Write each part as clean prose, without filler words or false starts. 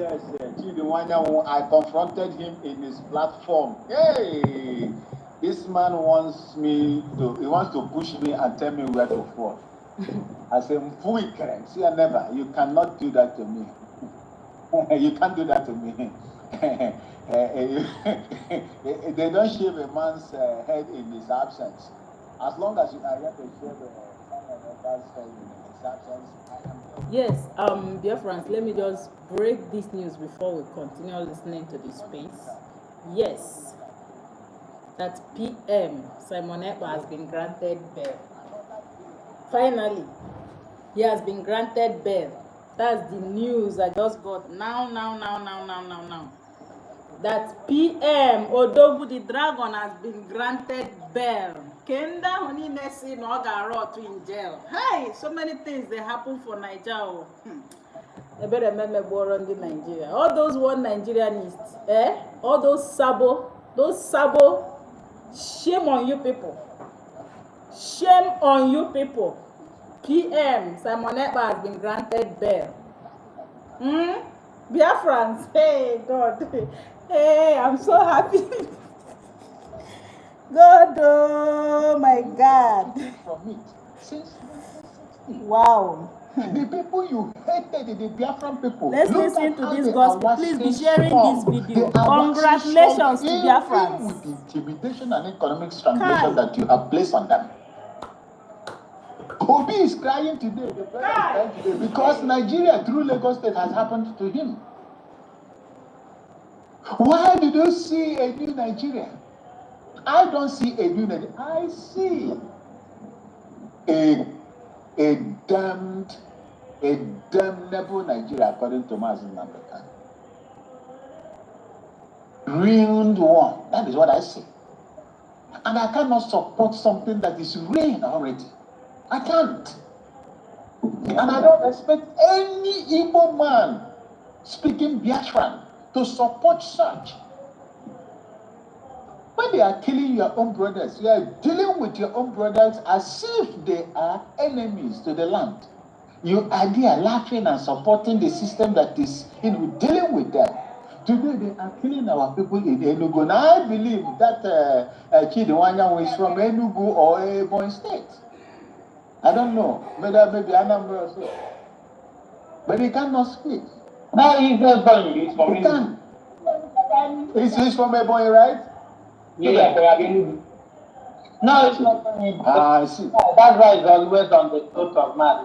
Yes, I confronted him in his platform. Hey, this man wants to push me and tell me where to fall. I said, see, never. You cannot do that to me. You can't do that to me. They don't shave a man's head in his absence. As long as you are here to shave someone else's head in his absence, I am. Yes, dear friends, let me just break this news before we continue listening to this space. Yes, that PM Simon Ekpa has been granted bail. Finally, he has been granted bail. That's the news I just got now. That PM Odogwu the Dragon has been granted bail. Kenda Honey Nessie no got in jail. Hey, so many things they happen for Nigeria. I better remember Boron in Nigeria. All those one Nigerianists, all those sabo, shame on you people. Shame on you people. PM Simon Ekpa has been granted bail. Biafrans, hey God. Hey, I'm so happy. God, oh my God. From it since 1960. Wow. The people you hated, the Biafran people. Let's listen to this gospel. Please be sharing this video. Congratulations to Biafrans. With the intimidation and economic strangulation that you have placed on them. Obi is crying today. The president is crying today because Nigeria through Lagos State has happened to him. Why did you see a new Nigeria? I don't see a new Nigeria. I see a damnable Nigeria, according to Mazen Namdekan. Ruined one. That is what I see. And I cannot support something that is ruined already. I can't. And I don't expect any Igbo man speaking Biafran to support such. When they are killing your own brothers, you are dealing with your own brothers as if they are enemies to the land. You are there laughing and supporting the system that is dealing with them. Today they are killing our people in Enugu. Now I believe that Chidewanya is from Enugu or Ebonyi State. I don't know whether maybe Anambra or so. But he cannot speak. No, he's not Ebonyi. He's from Enugu. He's from Ebonyi, right? Yeah, but I believe. No, it's not Ebonyi. I see. That's why it's always on the throat of man.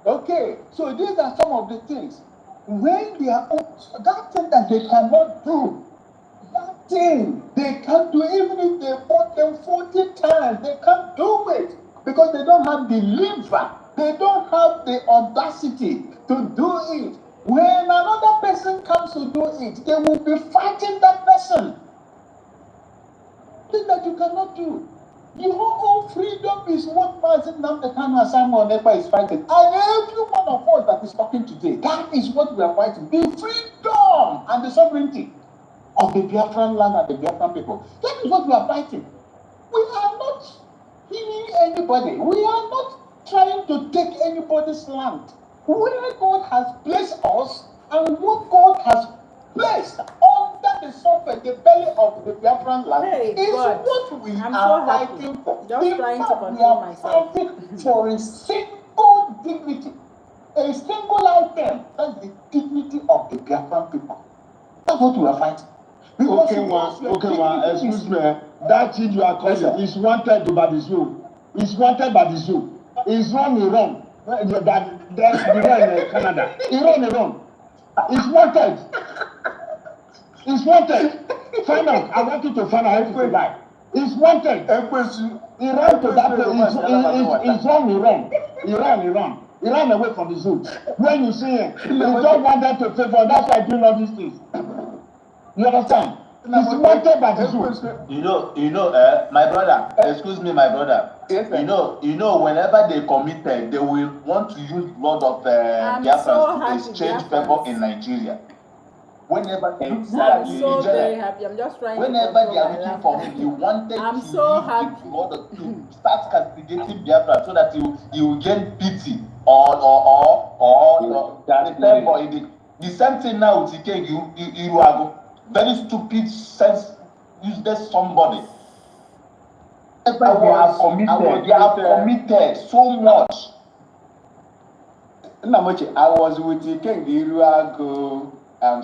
Okay, so these are some of the things. When they are that thing that they cannot do, that thing they can't do, even if they fought them 40 times, they can't do it because they don't have the liver, they don't have the audacity to do it. When another person comes to do it, they will be fighting that person. Thing that you cannot do. Your own freedom is what Mazen Namdekan and Simon Ekpa is fighting. And every one of us that is talking today, that is what we are fighting. The freedom and the sovereignty of the Biafran land and the Biafran people. That is what we are fighting. We are not killing anybody. We are not trying to take anybody's land. Where God has placed us and what God has placed under the surface, the belly of the Biafran land, is God. What we are fighting for. Just trying to control myself. Fighting for a single dignity, a single item. That's the dignity of the Biafran people. That's what we are fighting. Okay, excuse me. That thing you are calling is wanted by the zoo. It's wanted by the zoo. It's wrong. That's the one in Canada. Iran. It's wanted. It's wanted. Find out. I want you to find out how to buy. It's wanted. Iran to that is wrong. Iran away from the zoo. When you see it, you don't want them to favor. That's why I do all these things. You understand? It's wanted by the zoo. You know, my brother. Excuse me, my brother. Yes, you know, whenever they committed, they will want to use blood of Biafrans to exchange favor in Nigeria. Whenever I'm so very happy. I'm just trying whenever they are looking for him, he wanted to use to start castigating Biafra so that you will gain pity or or the same thing now with Ike Iruago. Very stupid, useless somebody. They have committed so much. I was with Ike Iruago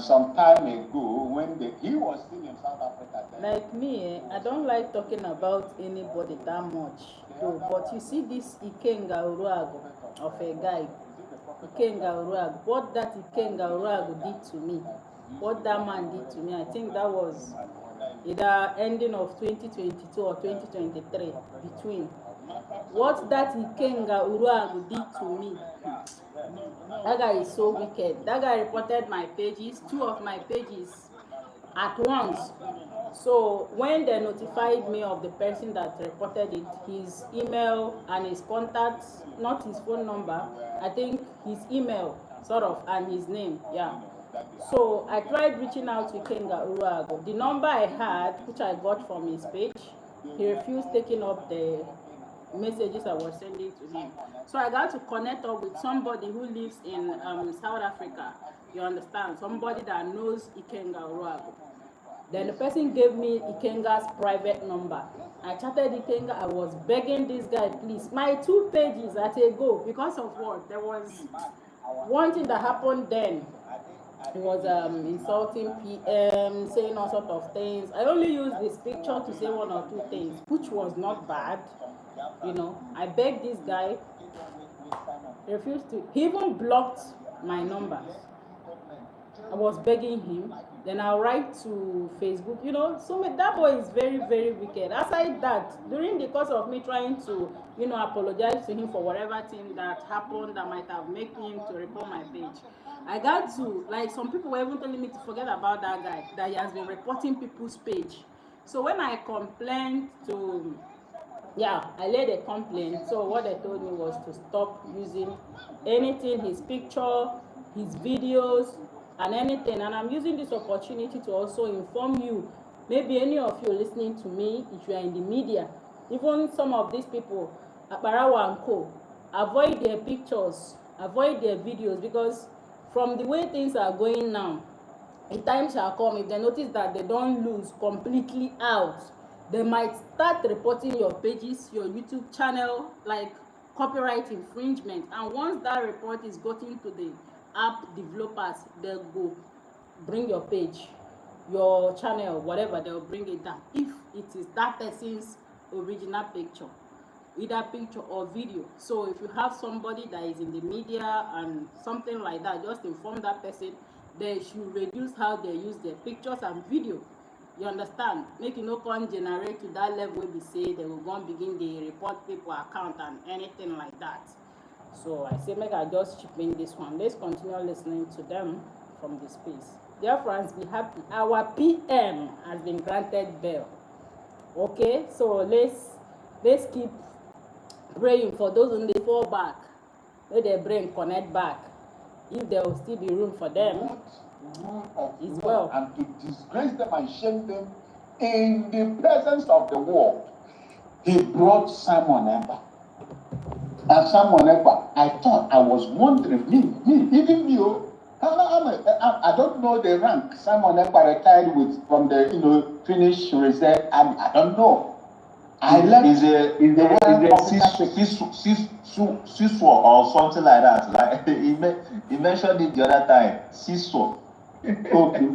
some time ago when he was still in South Africa. Like me, I don't like talking about anybody that much, though. But you see this Ikenga Uruago of a guy, Ikenga Uruago, what that Ikenga Uruago did to me, what that man did to me, I think that was either ending of 2022 or 2023, between. What that Ikenga Uruago did to me, that guy is so wicked. That guy reported my pages, 2 of my pages at once. So when they notified me of the person that reported it, his email and his contacts, not his phone number, I think his email sort of and his name, yeah. So I tried reaching out to Ikenga Uruago. The number I had, which I got from his page, he refused taking up the messages I was sending to him. So I got to connect up with somebody who lives in South Africa. You understand? Somebody that knows Ikenga Uruago. Then the person gave me Ikenga's private number. I chatted Ikenga. I was begging this guy, please. My 2 pages at a go. Because of what? There was one thing that happened then. He was insulting PM, saying all sorts of things. I only used this picture to say 1 or 2 things, which was not bad. You know, I begged this guy. He refused to. He even blocked my number. I was begging him. Then I'll write to Facebook, you know. So that boy is very, very wicked. Aside that, during the course of me trying to, you know, apologize to him for whatever thing that happened that might have made him to report my page, I got to, like, some people were even telling me to forget about that guy, that he has been reporting people's page. So when I complained to, I laid a complaint. So what they told me was to stop using anything, his picture, his videos, and anything. And I'm using this opportunity to also inform you, maybe any of you listening to me, if you are in the media, even some of these people, Barawa and Co, avoid their pictures, avoid their videos, because from the way things are going now, a time shall come, if they notice that they don't lose completely out, they might start reporting your pages, your YouTube channel, like copyright infringement. And once that report is gotten to the app developers, they'll go bring your page, your channel, whatever, they'll bring it down if it is that person's original picture, either picture or video. So if you have somebody that is in the media and something like that, just inform that person they should reduce how they use their pictures and video. You understand? Make it no con generate to that level where we say they will go and begin the report people account and anything like that. So I say, make I just chip in this one. Let's continue listening to them from the space. Dear friends, be happy. Our PM has been granted bail. Okay, so let's keep praying for those who they fall back. Let their brain connect back. If there will still be room for them, as well. And to disgrace them and shame them in the presence of the world. He brought Simon Ekpa. And Simon Ekpa, I thought, I was wondering, even me, I don't know the rank Simon Ekpa retired with from the Finnish reserve army. I don't know. I left. Is a CISO or something like that. Like he mentioned it the other time. CISO. Okay.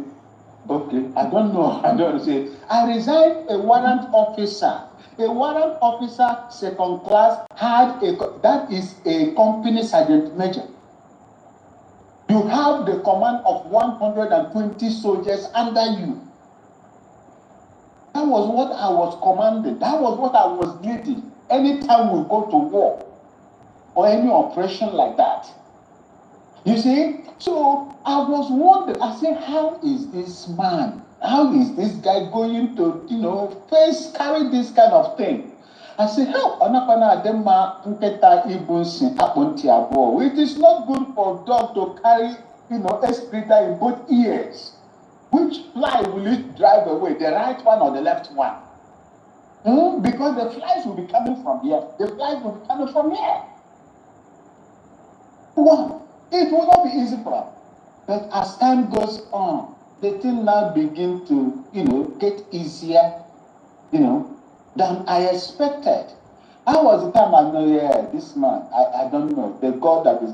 I don't know. Say I resigned a warrant officer. A warrant officer, second class, that is a company sergeant major. You have the command of 120 soldiers under you. That was what I was commanded. That was what I was leading. Anytime we go to war or any operation like that. You see? So I was wondering, I said, how is this man? How is this guy going to, carry this kind of thing? I said, how? It is not good for a dog to carry, excreta in both ears. Which fly will it drive away, the right one or the left one? Because the flies will be coming from here. The flies will be coming from here. One. It will not be easy for us. But as time goes on, the thing now begin to, get easier, than I expected. How was the time I know, yeah, this man, I don't know, the God that has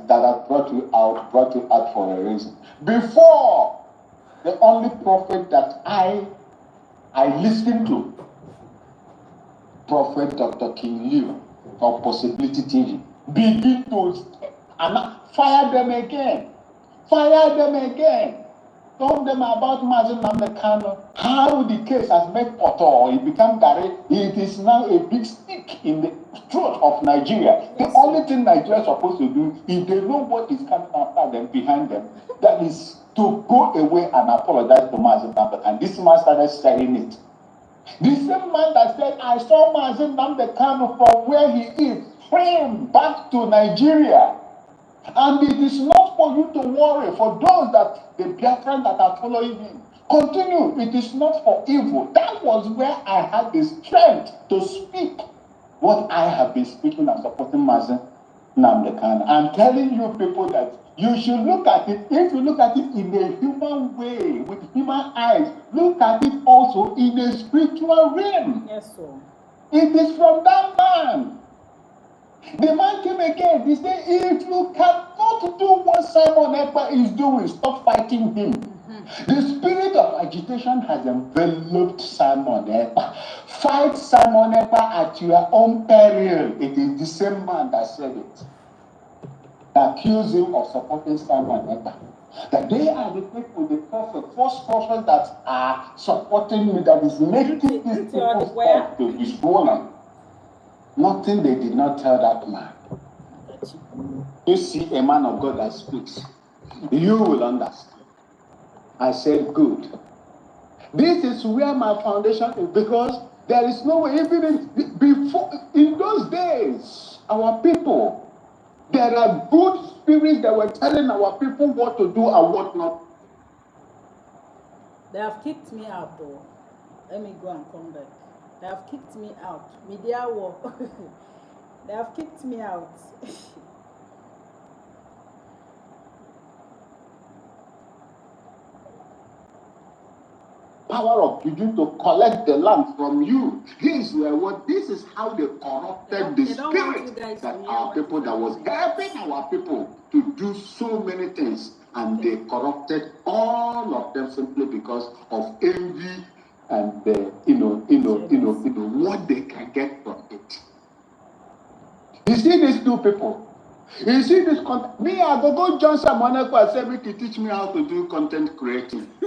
brought you out for a reason. Before, the only prophet that I listened to, Prophet Dr. King Liu of Possibility TV, begin to fire them again. Fire them again. Told them about Mazen Namdekano, how the case has made Poto, it became Gary. It is now a big stick in the throat of Nigeria. The only thing Nigeria is supposed to do, if they know what is coming after them, behind them, that is to go away and apologize to Mazen Namdekano. This man started saying it. The same man that said, I saw Mazen Namdekano from where he is, frame back to Nigeria. And it is not for you to worry, for those that the Biafran that are following him. Continue, it is not for evil. That was where I had the strength to speak what I have been speaking and supporting Mazen Namdekano. I'm telling you people that you should look at it, if you look at it in a human way, with human eyes, look at it also in a spiritual realm. Yes, sir. It is from that man. The man came again. He said, if you cannot do what Simon Ekpa is doing, stop fighting him. The spirit of agitation has enveloped Simon Ekpa. Fight Simon Ekpa at your own peril. It is the same man that said it. Accuse him of supporting Simon Ekpa. That they are the people, the prophet, false prophets that are supporting me, that is making these people's head to be swollen. Nothing they did not tell that man. You see a man of God that speaks, you will understand. I said, good. This is where my foundation is, because there is no way, even in those days, our people, there are good spirits that were telling our people what to do and what not. They have kicked me out though. Let me go and come back. They have kicked me out. Media war. They have kicked me out. Power of begin to collect the land from you. This is how they corrupted the spirit that our people that was helping our people to do so many things, and they corrupted all of them simply because of envy and what they can get from it. You see these two people. You see this content. Me, I go join someone else and say, to teach me how to do content creating. I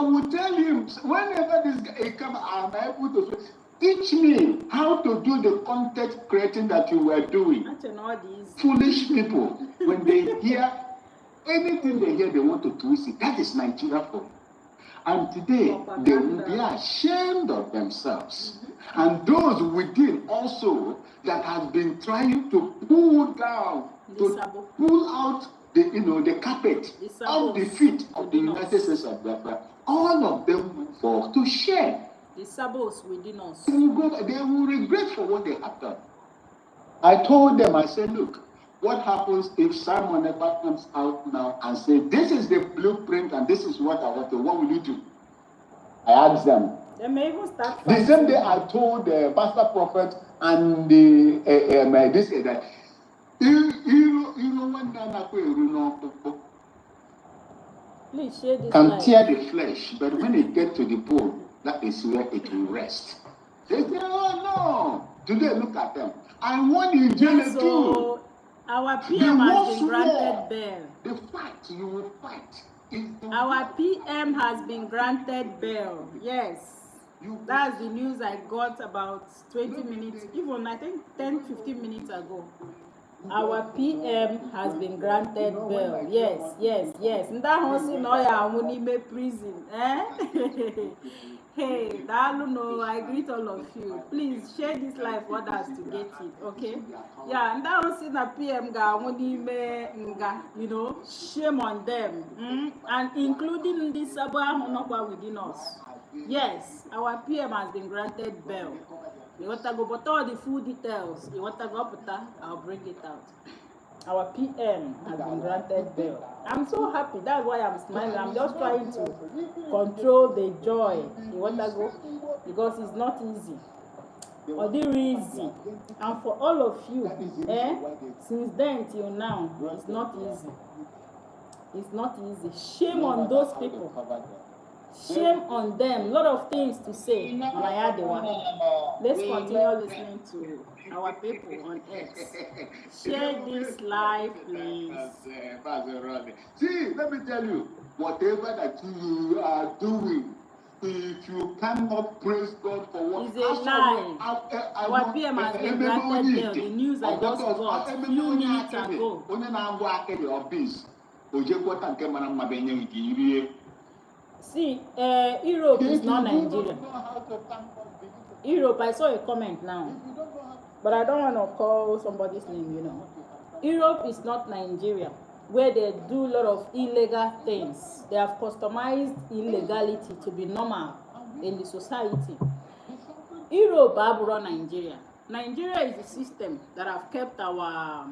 will tell him whenever this guy comes, I'm able to say, teach me how to do the content creating that you were doing. Foolish people, when they hear anything they hear, they want to twist it. That is Nigeria for me. And today, they will be ashamed of themselves. And those within also that have been trying to pull down, to pull out the carpet off the feet of the United States of America, all of them will fall to share. The sabos within us. They will regret for what they have done. I told them, I said, look, what happens if Simon Ekpa comes out now and says, this is the blueprint and this is what I want to do, what will you do? I asked them. They may even start the same day I told the pastor prophet and this that please share this can life. tear the flesh, but when it gets to the bone, that is where it will rest. They say, oh no. Today look at them. I want you to do. Our PM has been granted bail. The fight you will fight. Our PM has been granted bail. Yes. That's the news I got about 20 minutes, even I think 10-15 minutes ago. Our PM has been granted bail. Yes. Prison. Hey, I greet all of you. Please share this live for others to get it, okay? Yeah, and that was in a PM shame on them. And including this Sabah within us. Yes, our PM has been granted bail. You want to go, but all the full details, you want to go, I'll bring it out. Our PM has been granted bail. I'm so happy. That's why I'm smiling. I'm just trying to control the joy. You want to go? Because it's not easy. Or the reason. And for all of you, since then till now, it's not easy. It's not easy. Shame on those people. Shame on them. A lot of things to say. Let's continue listening to our people on X. Share this live, please. See, let me tell you, whatever that you are doing, if you cannot praise God for what is a lie. Our PM has been granted bail. The news I just got a few minutes ago. See, Europe is not Nigeria. Europe, I saw a comment now, but I don't want to call somebody's name, you know. Europe is not Nigeria, where they do a lot of illegal things. They have customized illegality to be normal in the society. Europe, Abura, Nigeria. Nigeria is the system that have kept our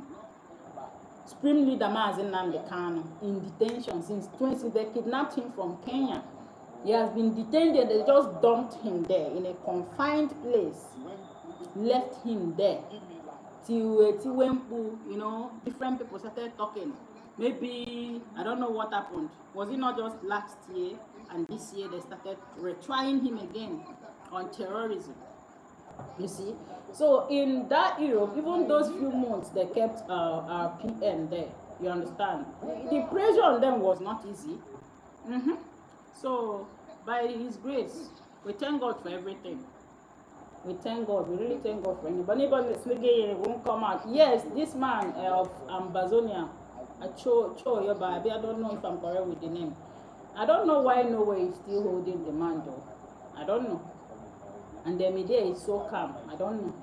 Supreme Leader Mazen Nnamdi Kanu in detention since they kidnapped him from Kenya. He has been detained and they just dumped him there in a confined place, left him there till Wempu, you know, different people started talking. Maybe, I don't know what happened. Was it not just last year and this year they started retrying him again on terrorism? You see? So in that Europe, even those few months they kept our PM there, you understand? The pressure on them was not easy. So by His grace, we thank God for everything. We thank God. We really thank God for anybody. Anybody listening won't come out. Yes, this man of Ambazonia, Cho Yoba, I don't know if I'm correct with the name. I don't know why Norway is still holding the man though. I don't know. And the media is so calm. I don't know.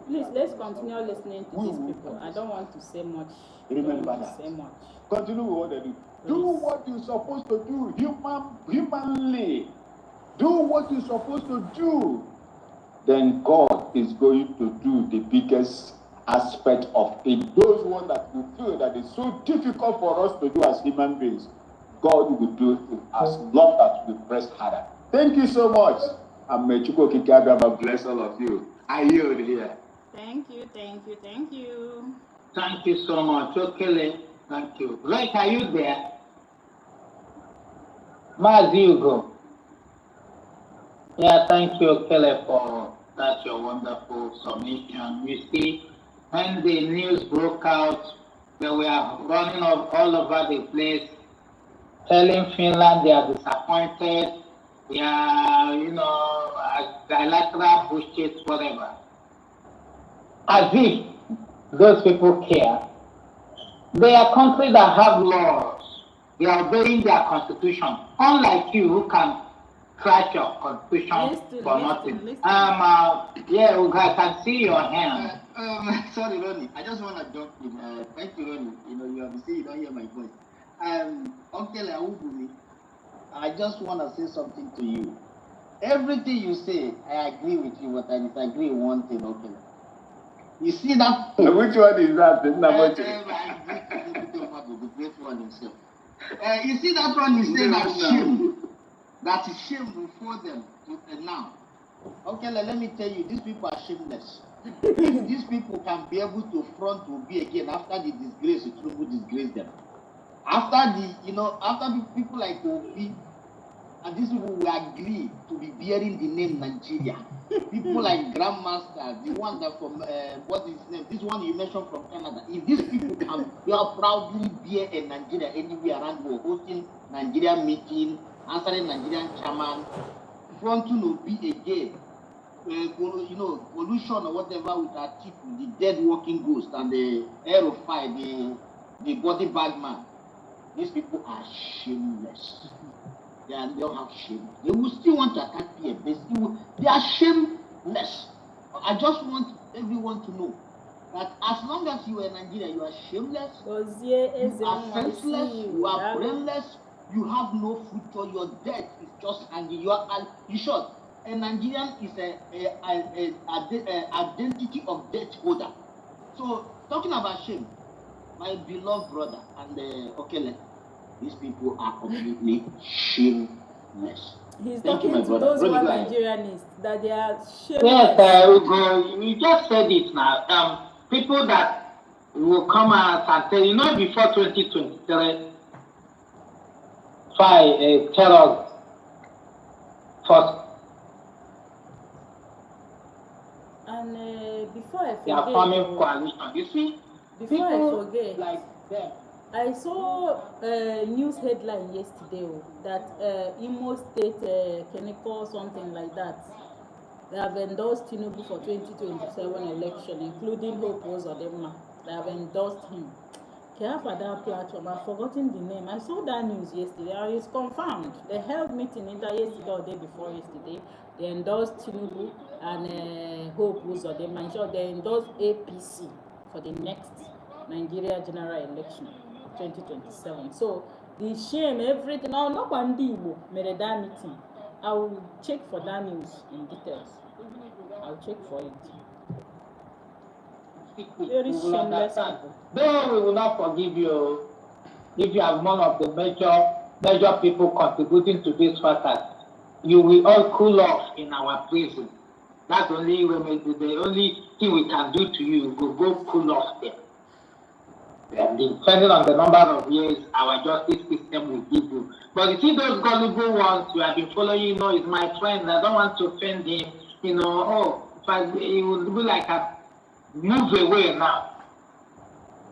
Please, let's continue listening to these people. I don't want to say much. Remember that. Continue with what they do. Do what you're supposed to do humanly. Do what you're supposed to do. Then God is going to do the biggest aspect of it. Those ones that you feel that is so difficult for us to do as human beings, God will do it as long as we press harder. Thank you so much. And may Chukwu Kikababa bless all of you. I yield here. Thank you. Thank you so much. Okay, thank you. Right, are you there? Mazi, you go. Yeah, thank you, Kele, for that your wonderful submission. You see, when the news broke out, they were running all over the place, telling Finland they are disappointed. Yeah, you know, bilateral bullshit, whatever. As if those people care. They are countries that have laws. They are obeying their constitution. Unlike you, who can crash your constitution for nothing. Yeah, I can see your hand. Sorry, Ronnie. I just want to jump in. Thank you, Ronnie. You know, you obviously you don't hear my voice. Uncle Awubumi, I just want to say something to you. Everything you say, I agree with you, but I disagree with one thing, okay? You see that? Which one is that? The great one himself. You see that one you say that shame. That is shame before them now. Okay, let me tell you, these people are shameless. If these people can be able to front Obi again after the disgrace, it will disgrace them. After the people like Obi, and these people will agree to be bearing the name Nigeria. People like Grandmaster, the one that from what is his name? This one you mentioned from Canada. If these people can proudly bear a Nigeria anywhere around the world, hosting Nigerian meeting, answering Nigerian chairman, fronting Obi again, pollution or whatever with our people, the dead walking ghost and the aerophile, the body bag man. These people are shameless. They don't have shame. They will still want to attack PM. They are shameless. I just want everyone to know that as long as you are in Nigeria, you are shameless, you are senseless, you are brainless, you have no future, your death is just hanging. You short. A Nigerian is a identity of death holder. So talking about shame, my beloved brother, and Okele, these people are completely shameless. He's talking to those who are Nigerianists, that they are shameless. Yes, Ugo, you just said it now. People that will come out and tell you, before 2023, terror first. And before I forget, they are forming coalition. You see, before I forget, like them. I saw a news headline yesterday that Imo State Chemical, something like that, they have endorsed Tinubu for 2027 election, including Hope Uzodinma. They have endorsed him. Care for that platform. I've forgotten the name. I saw that news yesterday. And it's confirmed. They held meeting either yesterday or day before yesterday. They endorsed Tinubu and Hope Uzodinma. Sure, they endorsed APC for the next Nigeria general election, 2027. So the shame, everything. Now, not one day made that meeting. I will check for that news in details. I'll check for it. Very shameless people. Though we will not forgive you if you are one of the major people contributing to this matter. You will all cool off in our prison. That's the only thing we can do to you. We will go cool off there. And depending on the number of years our justice system will give you. But you see those gullible ones you have been following, is my friend, I don't want to offend him, it will be like move away now.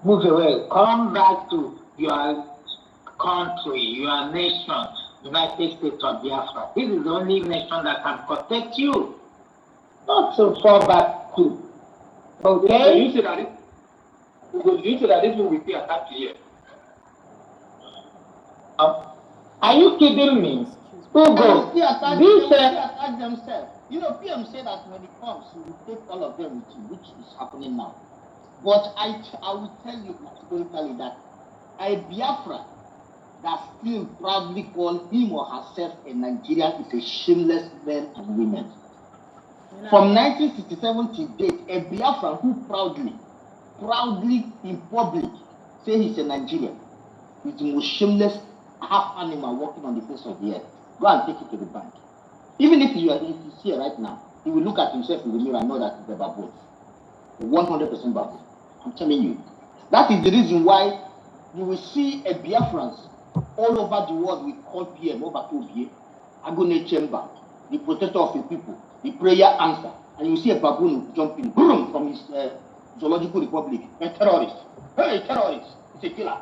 Move away. Come back to your country, your nation, United States of Biafra. This is the only nation that can protect you. Not to fall back to. Okay? You say that this will be attacked here. Are you kidding me? Ugo, they attack themselves. PM said that when it comes, he will take all of them with him, which is happening now. But I will tell you categorically that a Biafra that still proudly call him or herself a Nigerian is a shameless man and women. From 1967 to date, a Biafra who proudly in public say he's a Nigerian is the most shameless half animal walking on the face of the earth. Go and take it to the bank. Even if he's here right now, he will look at himself in the mirror and know that he's a baboon. 100% baboon. I'm telling you. That is the reason why you will see a Biafrans all over the world we call PM over to Obie, Agone Chamber, the protector of the people, the prayer answer, and you see a baboon jumping boom, from his zoological republic, a terrorist. Hey, terrorist! It's a killer.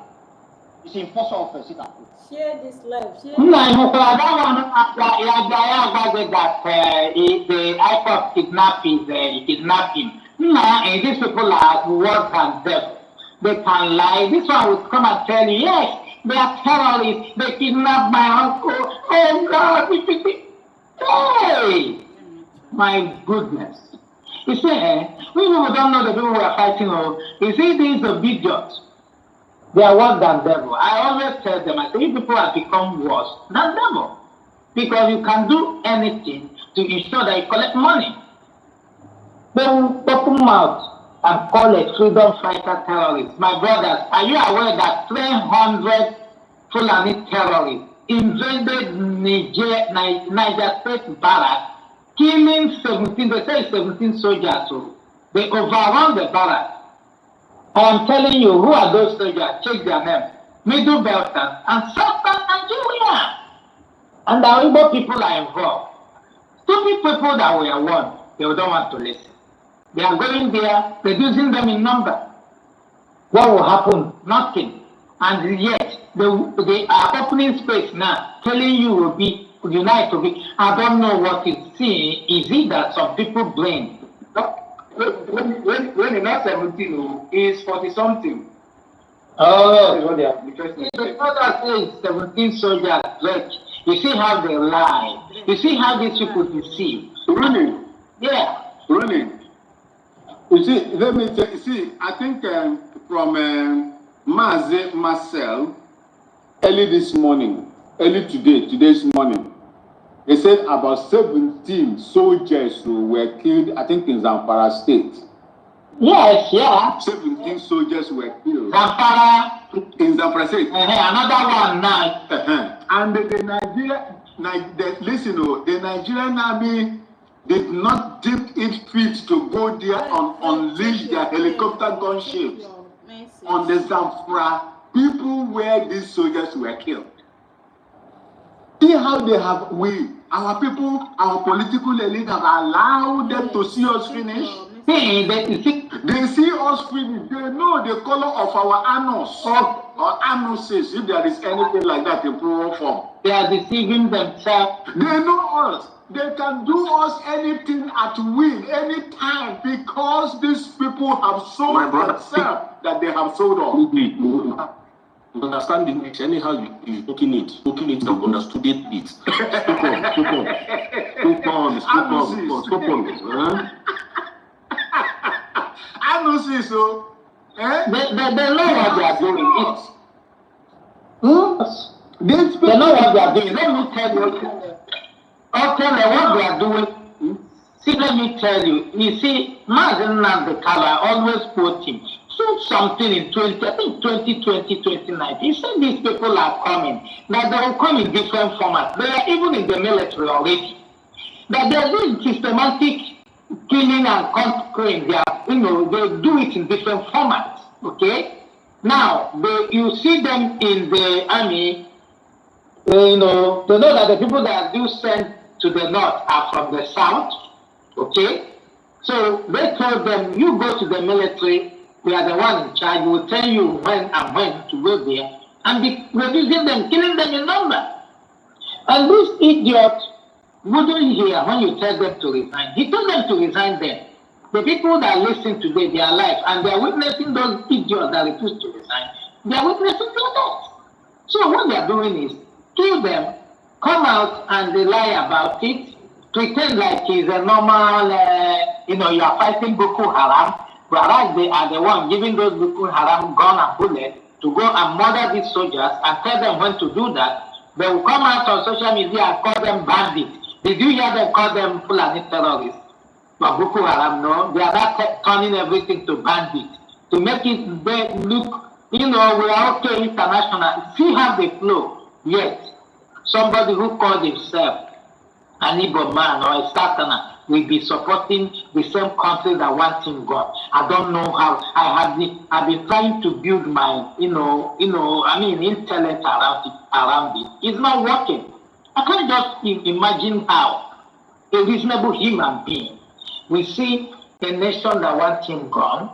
It's an enforcer of a city. Share this live. Share the act of kidnapping. And these people are worse than devil. They can lie. This one will come and tell you, yes, they are terrorists. They kidnapped my uncle. Oh God! Hey, my goodness. You see, we don't know the people who are fighting. You see, these are idiots. They are worse than devil. I always tell them, I say, you people have become worse than devil. Because you can do anything to ensure that you collect money. They will open mouth and call a freedom fighter terrorist. My brothers, are you aware that 300 Fulani terrorists invaded Niger State barracks, killing 17, they say 17 soldiers. So they overrun the barracks. I am telling you, who are those soldiers? Check their names. Middle Belters and Southern Nigeria. And the Igbo people are involved. Stupid people that were warned, they don't want to listen. They are going there, reducing them in number. What will happen? Nothing. And yet, they are opening space now, telling you will be united to be. I don't know what it's seeing. Is it that some people blame? When you're not 17, he's 40-something. Oh, that's what they are interested in. The father says 17 soldiers, right? You see how they lie. You see how these people deceive. Really? Yeah. Really? You see, let me tell you, see, I think from Maze Marcel, today's morning, they said about 17 soldiers who were killed, I think in Zamfara State. Yes, yeah. 17 soldiers were killed. Zamfara. In Zamfara State. Another one now. And the Nigerian army did not dip its feet to go there and unleash their helicopter gunships on the Zamfara people where these soldiers were killed. See how they have, our people, our political elite have allowed them to see us finish. They see us finish. They know the color of our anus or anuses, if there is anything like that in plural form. They are deceiving themselves. They know us. They can do us anything at will, anytime, because these people have sold themselves that they have sold us. Understand the mix. Anyhow, you spoken it, I've understood it. Spoke on. I know, see, so. They know what they are doing. They know what they are doing. Let me tell you. Okay, what they are doing. See, let me tell you. You see, Mazen Nandekala always quoting. Something in 2020, 2019. He said these people are coming. That they will come in different formats. They are even in the military already. That they're doing systematic killing and conquering. They do it in different formats. Okay? Now, you see them in the army. They know that the people that do send to the north are from the south. Okay? So they told them, you go to the military. We are the one in charge. We will tell you when to go there and be reducing them, killing them in number. And this idiot wouldn't hear when you tell them to resign. He told them to resign then. The people that listen today, they are alive and they are witnessing those idiots that refuse to resign. They are witnessing to that. So what they are doing is kill them, come out and they lie about it, pretend like it's a normal, you are fighting Boko Haram. Whereas they are the one giving those Boko Haram gun and bullet to go and murder these soldiers and tell them when to do that. They will come out on social media and call them bandits. Did you hear them call them Fulani terrorists? But Boko Haram, no. They are not turning everything to bandits. To make it look, we are okay international. See how they flow. Yet, somebody who calls himself an Igbo man or a Satana will be supporting the same country that wants him gone. I don't know how. I've been trying to build my, intellect around it. It's not working. I can't just imagine how a reasonable human being will see a nation that wants him gone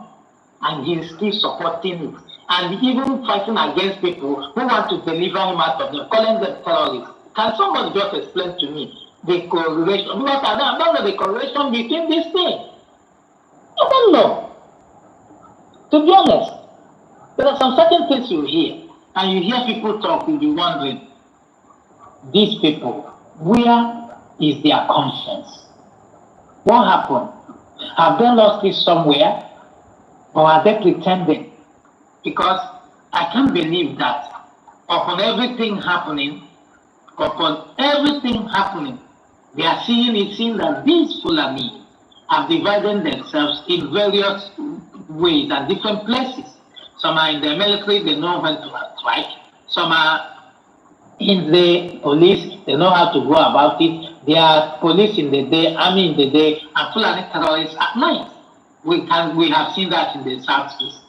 and he's still supporting it. And even fighting against people who want to deliver him out of them, calling them terrorists. Can somebody just explain to me the correlation? Because I don't know the correlation between these things. I don't know. To be honest, there are some certain things you hear, and you hear people talk, you'll be wondering, these people, where is their conscience? What happened? Have they lost it somewhere? Or are they pretending? Because I can't believe that upon everything happening, they are seeing that these Fulani have divided themselves in various ways and different places. Some are in the military, they know when to strike. Some are in the police, they know how to go about it. They are police in the day, army in the day, and Fulani terrorists at night. We have seen that in the southeast.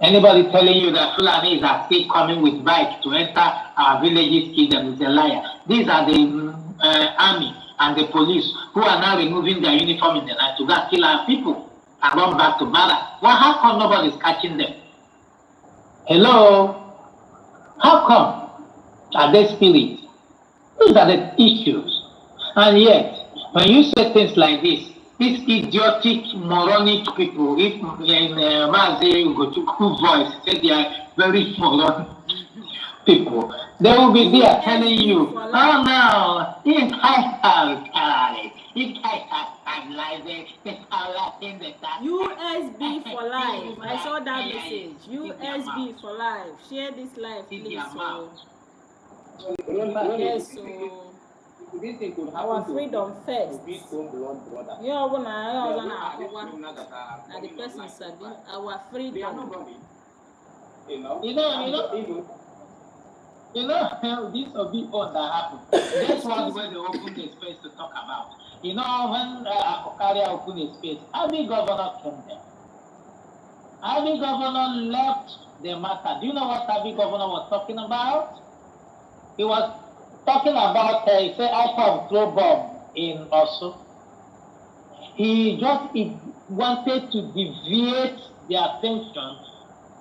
Anybody telling you that Fulani is still coming with bike to enter our villages, kill them, is a liar. These are the army and the police who are now removing their uniform in the night to go kill our people and run back to barracks. Well, how come nobody is catching them? Hello? How come? Are they spirits? These are the issues. And yet, when you say things like this, these idiotic, moronic people, if in Mazi Ugochukwu voice, say they are very moronic people, they will be there telling you, oh no, you guys have carried, you guys have stabilized, USB for life. I saw that message. USB for life. Share this life, please. So. Yes, so. this thing could happen our freedom first. to his own blood brother. You know, when I was the person sabi our They are freedom. nobody. This will be all that happened. That's what when they opened the space to talk about. When Akokaria opened the space, Abi governor came there. Abi governor left the matter. Do you know what Abi governor was talking about? He was talking about, he said, I can throw bomb in Osu. He wanted to deviate the attention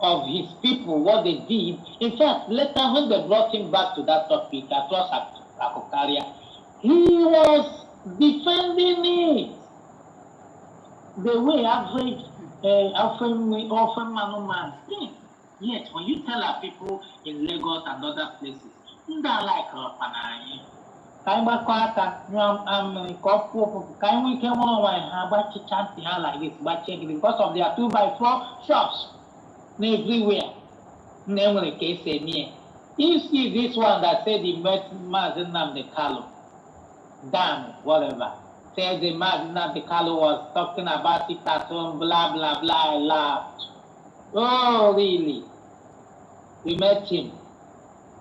of his people, what they did. In fact, later when they brought him back to that topic, across Akokaria, he was defending it. The way average often man thinks. Yet, when you tell our people in Lagos and other places, they are like Panay. Like this, because of their 2x4 shops everywhere. You see this one that said he met Mazen Namdekalo, damn, whatever. Said the Mazen Namdekalo was talking about it at home, blah, blah, blah, I laughed. Oh, really? We met him.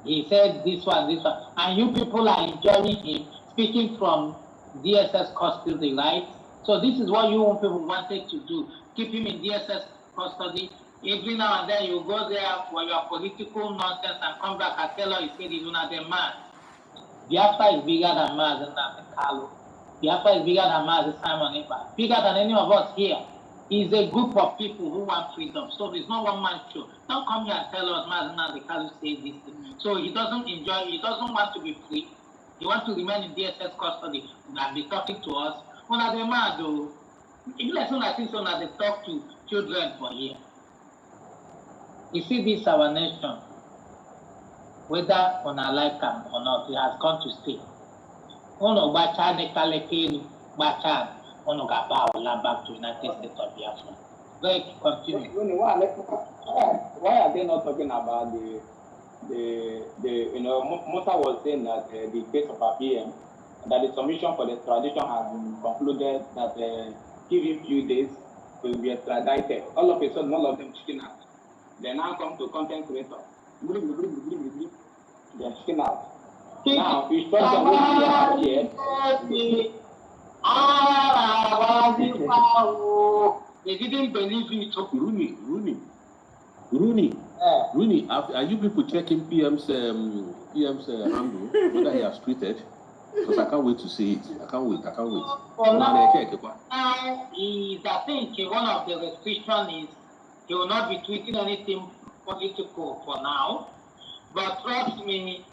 He said this one, and you people are enjoying him speaking from DSS custody, right? So this is what you people wanted to do. Keep him in DSS custody. Every now and then you go there for your political nonsense and come back and tell her you said he's not the man. Biafra is bigger than Mazen Namdekalo. Biafra is bigger than Mazen Simon Ekpa. Bigger than any of us here. Is a group of people who want freedom. So it's not one man show. Don't come here and tell us Mazen Namdekalo said this. So he doesn't want to be free. He wants to remain in DSS custody and be talking to us. When are they mad though? If I think so that they talk to children for here. You see this our nation, whether on a like him or not, it has come to stay. Ono bacha de kalekelu bacha ono gaba ola back to United States of Biafra. Very continue. Why are they not talking about Musa was saying that the case of APM, that the submission for the extradition has been concluded, that give him few days to be extradited. All of a sudden, all of them chicken out. They now come to content creators. They're chicken out. Now, you start the they didn't believe it. Rooney, are you people checking PM's handle, whether he has tweeted? Because I can't wait to see it. I can't wait. I think one of the restrictions is he will not be tweeting anything political for now. But trust me,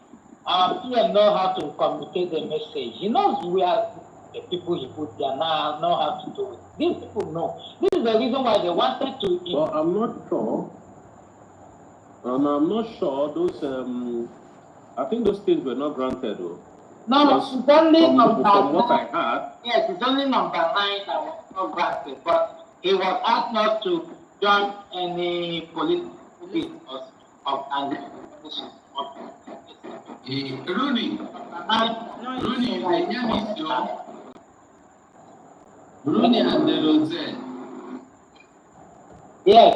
our PM know how to communicate the message. He knows we are the people he put there now, know how to do it. These people know. This is the reason why they wanted to. Well, I'm not sure. And I'm not sure those. I think those things were not granted, though. No, it's only number 9. From what I heard. Yes, it's only number 9 that was not granted. But he was asked not to join any political of organization. Rooney, Rooney and the Rosette. Yes.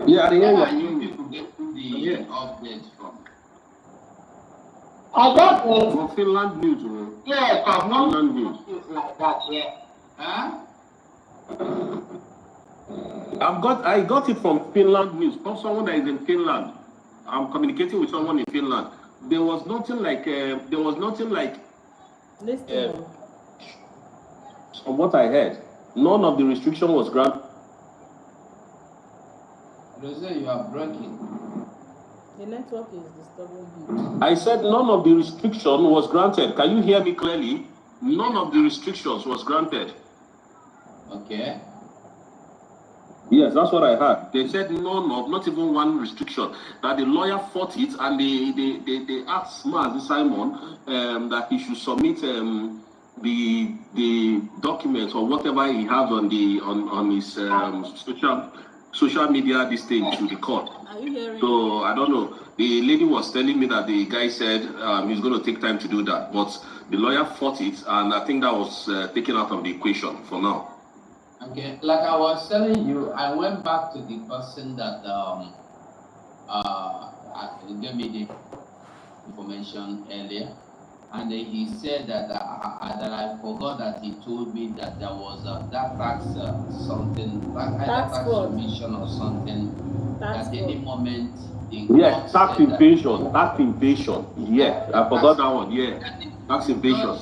Yeah, Where are you people getting the updates from? I got it. From Finland News. Yeah, from Finland News. Like that, yeah. Huh? I got it from Finland News, from someone that is in Finland. I'm communicating with someone in Finland. There was nothing like from what I heard, none of the restriction was granted. Rosette, you are breaking. The network is disturbing you. I said none of the restriction was granted. Can you hear me clearly? None of the restrictions was granted. Okay. Yes, that's what I heard. They said not even one restriction. That the lawyer fought it, and they asked Simon that he should submit the documents or whatever he has on his social social media this thing to the court. Are you hearing? So I don't know. The lady was telling me that the guy said he's going to take time to do that, but the lawyer fought it, and I think that was taken out of the equation for now. Okay, like I was telling you, I went back to the person that gave me the information earlier, and he said that that I forgot that he told me that there was that tax commission or something at any moment. Yes, tax invasion. Yeah, I forgot that one. Yeah, tax invasion.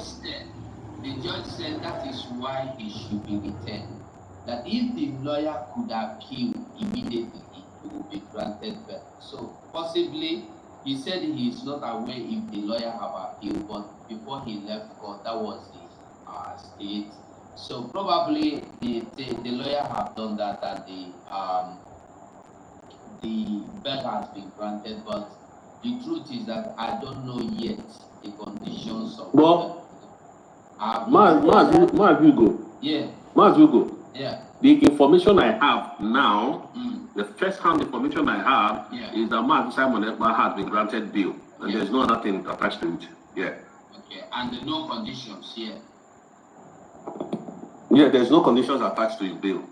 The judge said that is why he should be returned. That if the lawyer could appeal immediately, it would be granted bail. So possibly, he said he is not aware if the lawyer have appealed, but before he left court, that was the state. So probably the lawyer have done that, and the bail has been granted. But the truth is that I don't know yet the conditions of. Well, Maz Hugo. Yeah. Maz Hugo. Yeah. The information I have now, the first-hand information I have is that Simon Ekpa has been granted bail, and there's no other thing attached to it. Yeah. Okay, and no conditions here. Yeah, there's no conditions attached to his bail.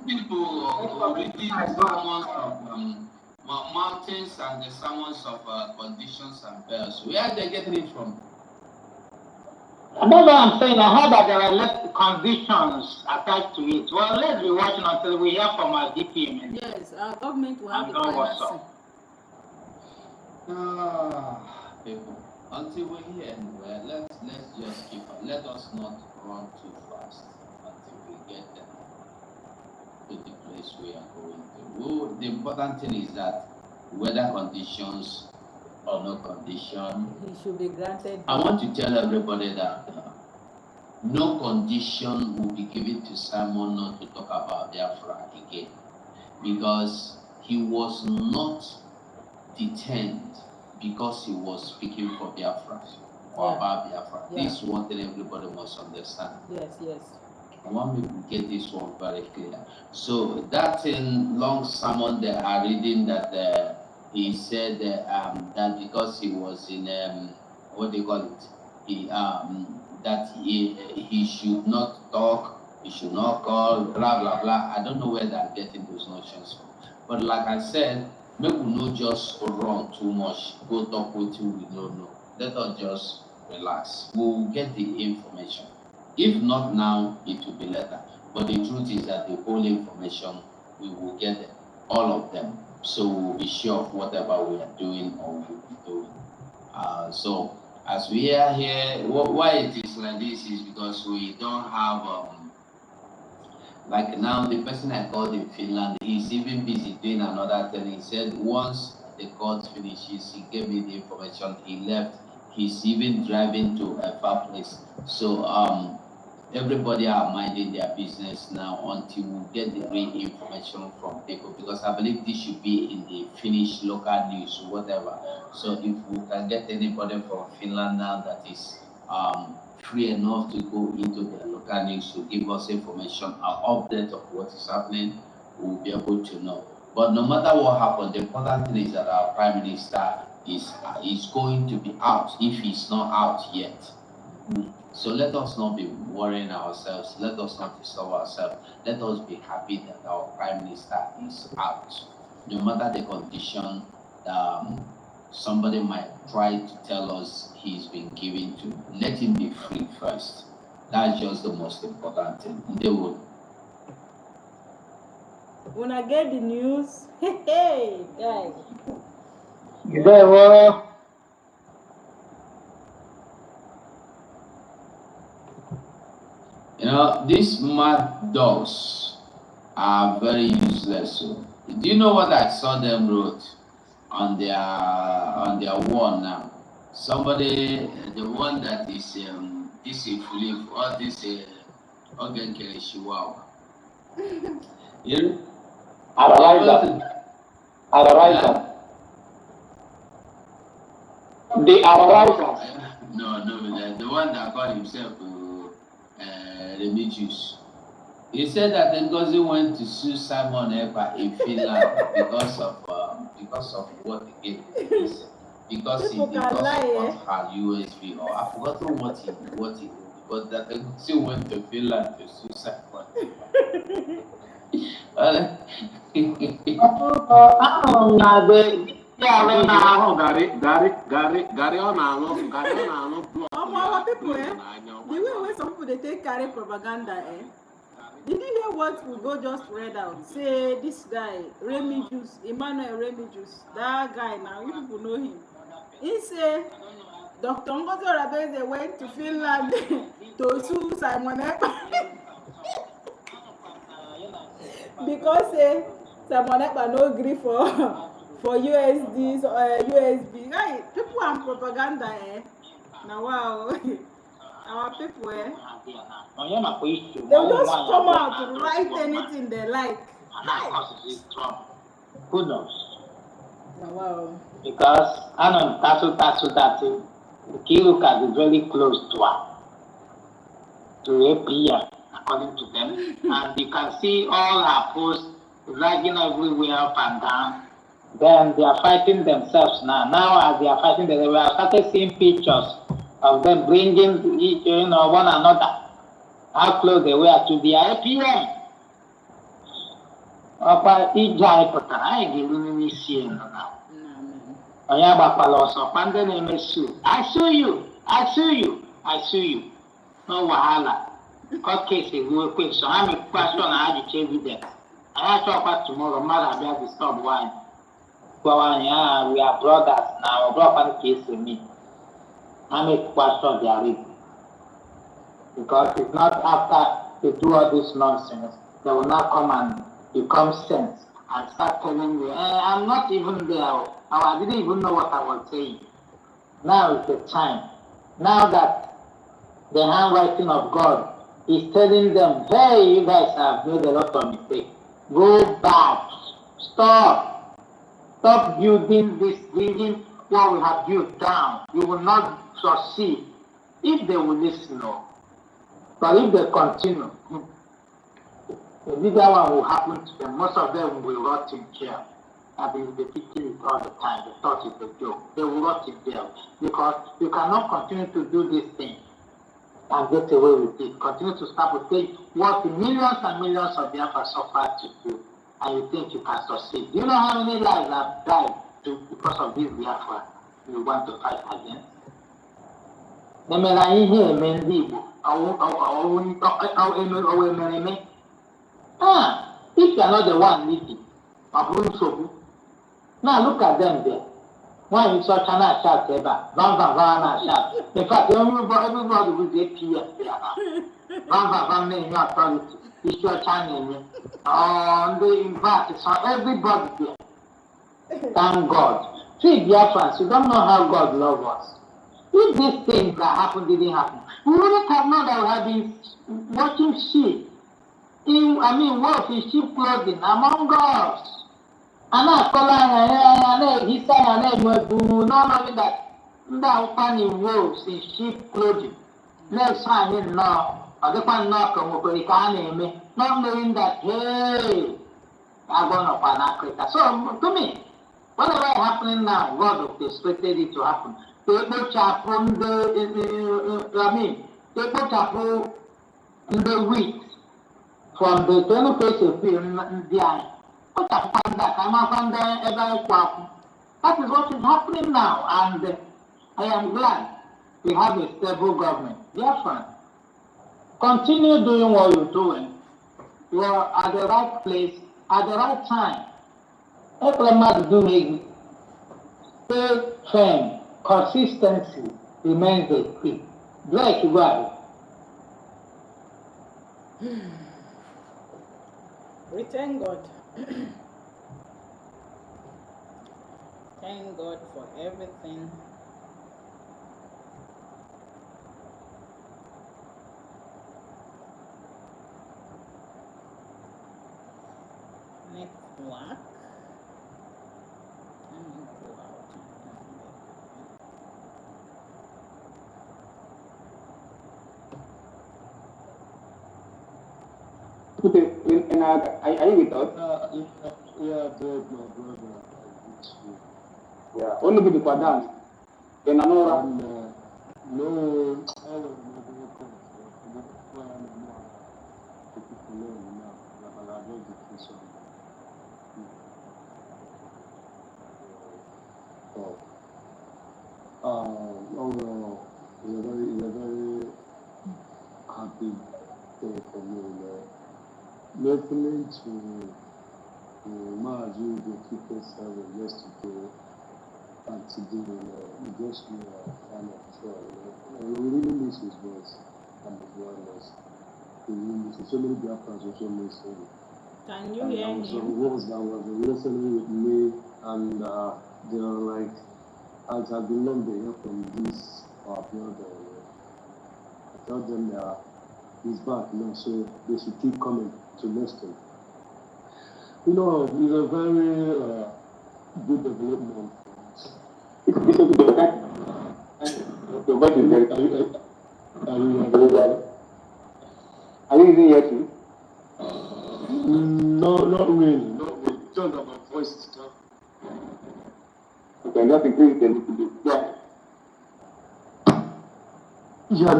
People reading summons of mountains and the summons of conditions and bails. Where are they getting it from? That's what I'm saying. I heard that there are less conditions attached to it. Well, let's be watching until we hear from our DPM. Yes, our government will have the final say. People, until we hear anywhere, let's just keep on. Let us not run too fast until we get them to the place we are going to. Well, the important thing is that whether conditions or no condition, he should be granted. I want to tell everybody that no condition will be given to Simon not to talk about Biafra again, because he was not detained because he was speaking for Biafra or about Biafra. Yeah. This is one thing everybody must understand. Yes, yes. I want me to get this one very clear. So that in long sermon they are reading that he said that because he was in what do you call it? That he should not talk, he should not call, blah blah blah. I don't know where they're getting those notions from. But like I said, maybe we not just run too much, go talk with you, we don't know. Let us just relax. We'll get the information. If not now, it will be later. But the truth is that the whole information, we will get them, all of them. So we'll be sure of whatever we are doing or we will be doing. So as we are here, why it is like this is because we don't have, like now the person I called in Finland, he's even busy doing another thing. He said once the court finishes, he gave me the information, he left. He's even driving to a far place. So everybody are minding their business now until we get the real information from people, because I believe this should be in the Finnish local news or whatever. So if we can get anybody from Finland now that is free enough to go into the local news to give us information, an update of what is happening, we'll be able to know. But no matter what happens, the important thing is that our Prime Minister is going to be out if he's not out yet. So let us not be worrying ourselves. Let us not disturb ourselves. Let us be happy that our Prime Minister is out. No matter the condition, somebody might try to tell us he's been given to. Let him be free first. That's just the most important thing. They would. When I get the news, hey guys. There were. You know, these mad dogs are very useless. So, do you know what I saw them wrote on their wall now? Somebody, the one that is this fully or this organ chihuahua. You know? Arrival. The arrival. No, the one that called himself Remigius. He said that Ngozi went to sue Simon Ekpa in Finland because of what he gave. Because he did not support her USB, or I've forgotten what he did, but that Ngozi went to Finland to sue Simon Ekpa. Our people, the way some people they take carry propaganda, Did you hear what we go just read out? Say this guy, Remigius, Emmanuel Remigius, that guy now, you people know him. He say Dr. Ngozi Oradeze went to Finland to sue Simon Ekpa because Simon Ekpa no agree for USB. Guy, people and propaganda, Now wow. Our people, they'll just come out to write anything they like. Who knows? Wow. Because I know Tasu Kiruka is very close to APM, according to them. And you can see all her posts dragging everywhere up and down. Then they are fighting themselves now. Now as they are fighting, we have started seeing pictures of them bringing one another, how close they were to the IPM. I sue you. No wahala. Court case is real quick, so I'm a question I had to evidence. I have to talk tomorrow, mother, I disturb wine. Well, we are brothers now, brother case with me. I make question they are reading. Because it's not after they do all this nonsense, they will not come and become saints and start telling me, I'm not even there. I didn't even know what I was saying. Now is the time. Now that the handwriting of God is telling them, hey, you guys have made a lot of mistakes. Go back. Stop building what we have built down. You will not succeed if they will listen. No. But if they continue, the bigger one will happen to them. Most of them will rot in jail. I've been repeating it all the time. They thought it's a joke. They will rot in jail because you cannot continue to do this thing and get away with it. Continue to sabotage what the millions and millions of Biafra suffered to do, and you think you can succeed. Do you know how many lives have died because of this Biafra you want to fight against? If you are not the one leading, now look at them there. Why you such an shout ever? Van shout. In fact, everybody will be here. Van name authority. It's your channel. In fact, it's on everybody there. Thank God. See, Biafrans, you don't know how God loves us. If these things that happened didn't happen, we wouldn't have known that we had been watching sheep. Wolf in sheep clothing among us. And I call he said, not only that, now finding wolves in sheep clothing. Next time, I don't knock on not knowing that, hey, I'm going to find Africa. So, to me, whatever is happening now, God has expected it to happen. People chapel in the week from the 21st of April, that is what is happening now, and I am glad we have a stable government. Dear friend, continue doing what you're doing. You are at the right place, at the right time. Stay firm. Consistency remains the key. Bless you, God. We thank God. Thank God for everything. Next black. Okay, are you with us? Yeah, my brother. Yeah, only with the Quadan. In Anora. No, I don't overall, it's a very happy day for me. Listening to Maaju, the people serving yesterday and today, it gives me a kind of joy. I really miss his voice and his wildness. We really miss it. So many Biafrans also miss him. Can you hear him? Some words that was listening with me, and they are like, as I belong to hear from this brother. I tell them that he's back, so they should keep coming to listen. It's a very good development. It's a good development. Are you using earpiece? No, not really. Turn down my voice. Okay, just increase it a little bit. Yeah. Yeah,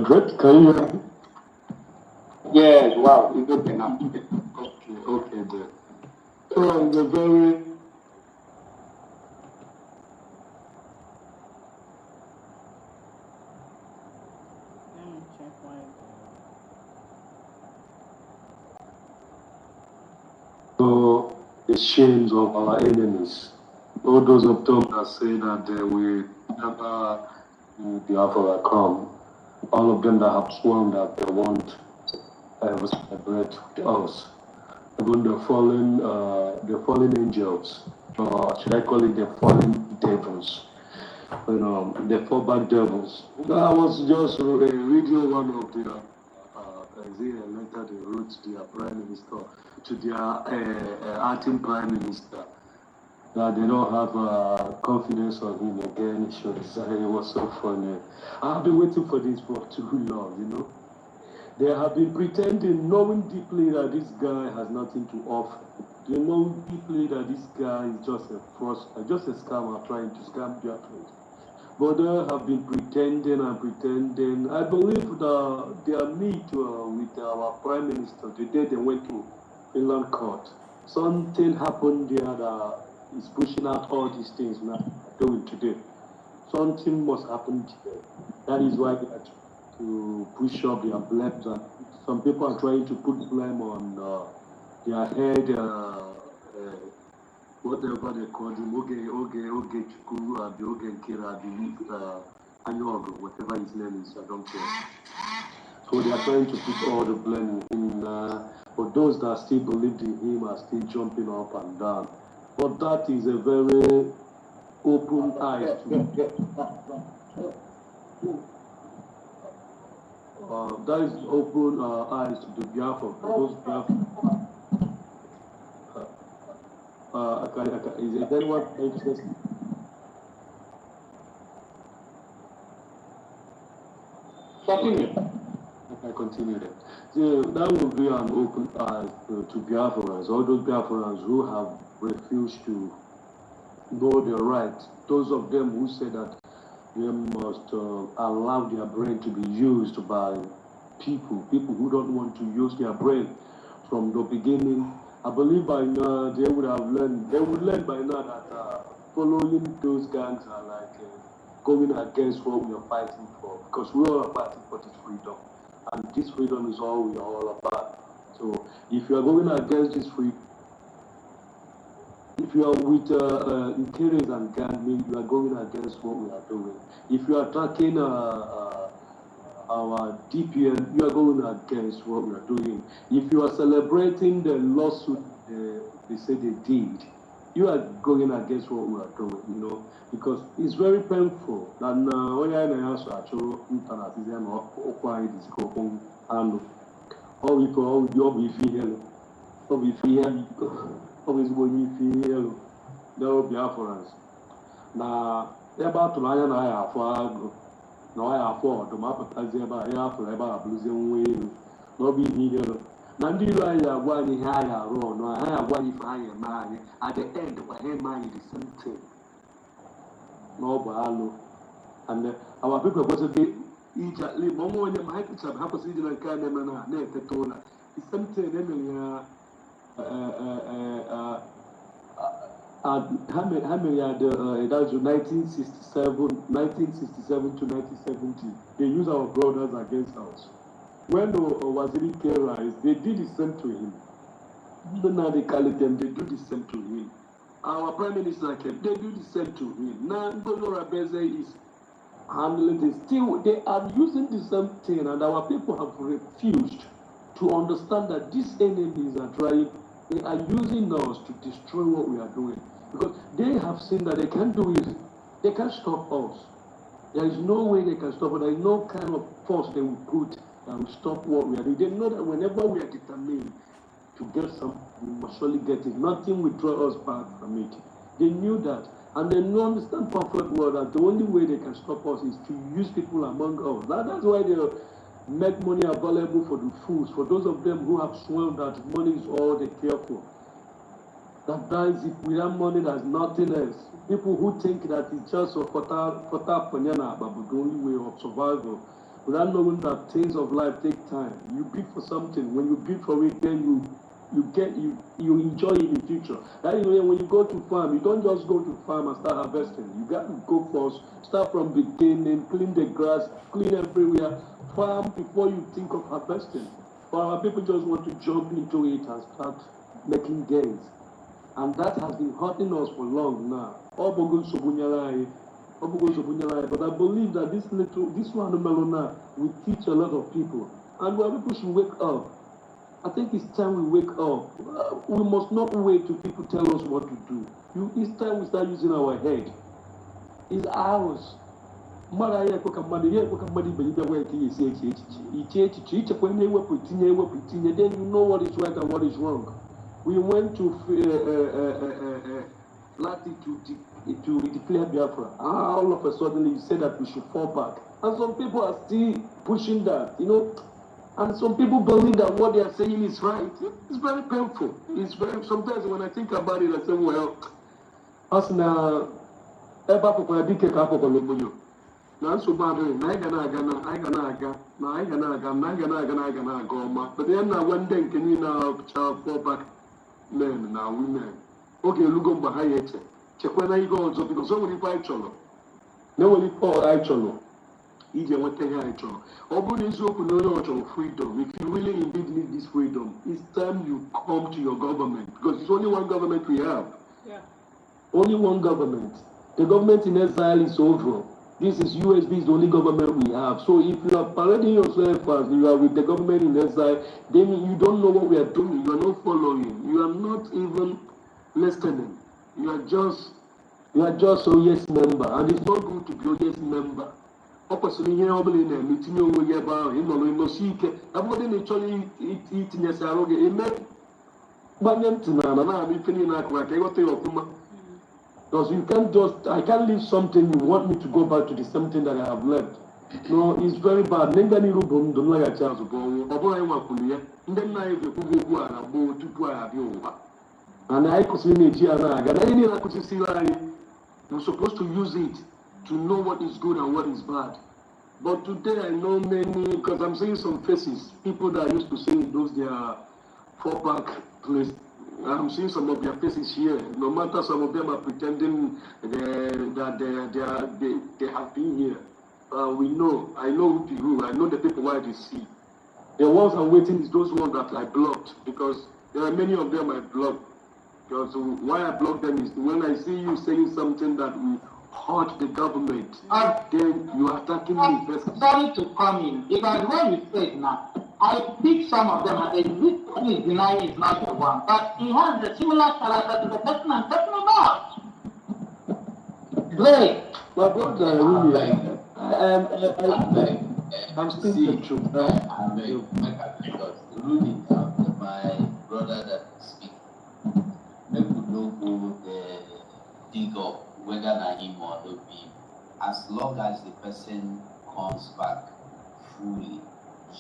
Greg, can you hear me? Yes, wow, it's okay now. Okay, then. So it's a very the shames of our enemies. All those of them that say that they will never Biafra come. All of them that have sworn that they won't celebrate with us. Even the fallen angels, or should I call it the fallen devils? The fallback devils. I was just reading one of the letter they wrote to their prime minister, to their acting prime minister, that they don't have confidence on him again. It was so funny. I've been waiting for this for too long, They have been pretending, knowing deeply that this guy has nothing to offer. They know deeply that this guy is just a fraudster, just a scammer trying to scam their trade. But they have been pretending and pretending. I believe their meet with our Prime Minister, the day they went to Finland court, something happened there that is pushing out all these things now doing today. Something must happen today. That is why they are to push up their blame. Some people are trying to put blame on their head, whatever they call him, Oge Chukwu, Oge Nkira, I believe, Anyogo, whatever his name is, I don't care. So they are trying to put all the blame in, but those that still believed in him are still jumping up and down. But that is a very open eye that is open eyes to the Biafra, those Biafra. Is anyone interested? I continue then. So that would be an open eye to Biafrans, all those Biafrans who have refused to know their rights. Those of them who say that they must allow their brain to be used by people who don't want to use their brain from the beginning. I believe by now they would learn by now that following those gangs are like going against what we are fighting for, because we are fighting for this freedom, and this freedom is all we are all about. So if you are going against this freedom, if you are with Interiors and gang, you are going against what we are doing. If you are attacking our DPM, you are going against what we are doing. If you are celebrating the lawsuit they say they did, you are going against what we are doing, because it's very painful. And when I answer actual internet is not acquired this coupon and all we call your here, always when you feel there will be Biafrans. Now, about to line I have na ọ ya afọ ọdụm apụtazi ebe a ya afọ ebe a bụrụzie nwa elu na ọ bụ ihe ihere na ndị iro anyị agwa anyị ihe anyị arụ ọnụ anyị agwa anyị ife anyị eme anyị at the end kwa ha eme anyị the same thing na ọ bụ alụ and our people kwesịrị ije ma ọnwa onye ma ha kpechara ha kwesịrị ije na nke a na-eme na na-eteta ụla the same thing emere ya ha mere ya that's 1967 to 1970 they use our brothers against us. When Waziri K rise, they did the same to him. Even now they call it them, they do the same to him. Our Prime Minister came, they do the same to him. Now Ndolo Rabeze is handling this. Still, they are using the same thing, and our people have refused to understand that these enemies are trying, they are using us to destroy what we are doing. Because they have seen that they can't do it. They can't stop us. There is no way they can stop it. There is no kind of force they will put that will stop what we are doing. They know that whenever we are determined to get something, we must surely get it. Nothing will draw us back from it. They knew that. And they understand perfect well that the only way they can stop us is to use people among us. That's why they make money available for the fools, for those of them who have sworn that money is all they care for. That is it. Without money, there's nothing else. People who think that it's just a fata panyana, but the only way of survival, without knowing that things of life take time. You bid for something. When you bid for it, then you enjoy it in the future. That is when you go to farm, you don't just go to farm and start harvesting. You got to go first, start from beginning, clean the grass, clean everywhere, farm before you think of harvesting. But our people just want to jump into it and start making gains. And that has been hurting us for long now. But I believe that this one now will teach a lot of people. And our people should wake up. I think it's time we wake up. We must not wait till people tell us what to do. It's time we start using our head. It's ours. Then you know what is right and what is wrong. We went to Lati to declare Biafra. All of a sudden, you said that we should fall back. And some people are still pushing that, you know. And some people believe that what they are saying is right. It's very painful. It's very. Sometimes when I think about it, I say, well, us now, now so bad. I gonna go. But then one day can you now fall back? Men now women. Okay, look on behind it. Check when I go on so because somebody fight cholo. No one call I cholo. Ije what thing I cholo. Open is open no freedom. If you really indeed need this freedom, it's time you come to your government because it's only one government we have. Yeah. Only one government. The government in exile is over. This is USB is the only government we have. So if you are parading yourself as you are with the government in exile, then you don't know what we are doing. You are not following. You are not even listening. You are just a yes member. And it's not good to be a yes member. Oppositely, here over in a meeting over here about him or no seek. I'm not actually eating a saroga. Amen. Because you can't I can't leave something you want me to go back to the same thing that I have left. No, it's very bad. And I could see you're supposed to use it to know what is good and what is bad. But today I know many, because I'm seeing some faces, people that used to say those they are fallback place. I'm seeing some of their faces here. No matter some of them are pretending that they have been here. We know. I know who. I know the people why they see. The ones I'm waiting is those ones that I blocked because there are many of them I blocked. Because why I blocked them is when I see you saying something that will hurt the government, then you are attacking me. Sorry to come in because when you said now. I pick some of them and this one is denying is not the one, but he has a similar character to the person I'm talking about. Great. But I'm still see, the truth. Really, my brother that speak, make we no go think of whether na him or not him. As long as the person comes back fully,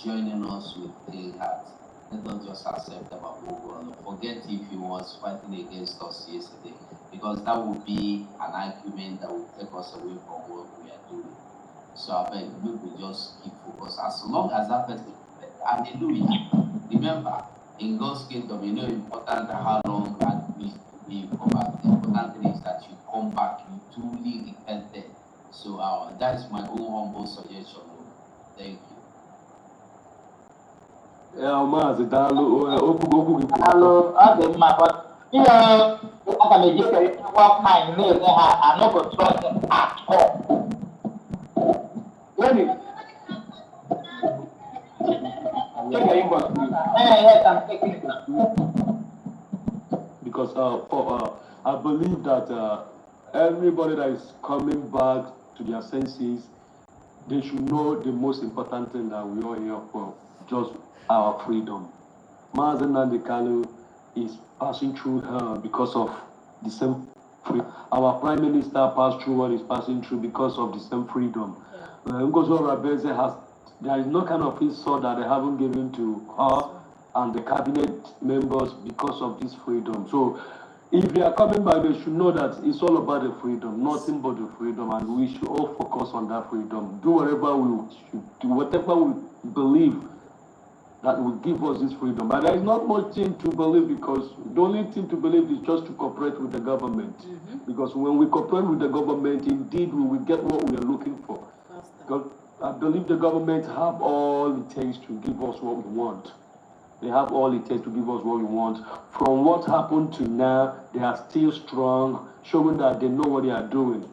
joining us with three hearts. Let us just accept them and move on. Forget if he was fighting against us yesterday, because that would be an argument that would take us away from what we are doing. So I beg, we will just keep focused. As long as that person, hallelujah. Remember, in God's kingdom, you know important how long and we come back. The important thing is that you come back, you truly repented. So that is my own humble suggestion. Thank you. Maazị daalụ okwu gị Hello, ọ dị mma, but ihe aga m ejikere work mind na-enye ha anọghị trust at all. Really? Yes, I'm taking it. Because I believe that everybody that is coming back to their senses, they should know the most important thing that we all here for, just our freedom. Maazị Nnamdi Kanu is passing through hell because of the same freedom. Our Prime Minister passed through what is passing through because of the same freedom. Ngozi Rabeze there is no kind of insult that they haven't given to her and the cabinet members because of this freedom. So if they are coming back, they should know that it's all about the freedom, nothing but the freedom, and we should all focus on that freedom. Do whatever we should do, whatever we believe that will give us this freedom. But there is not much thing to believe, because the only thing to believe is just to cooperate with the government. Because when we cooperate with the government, indeed we will get what we are looking for. Because I believe the government have all it takes to give us what we want. They have all it takes to give us what we want. From what happened to now, they are still strong, showing that they know what they are doing.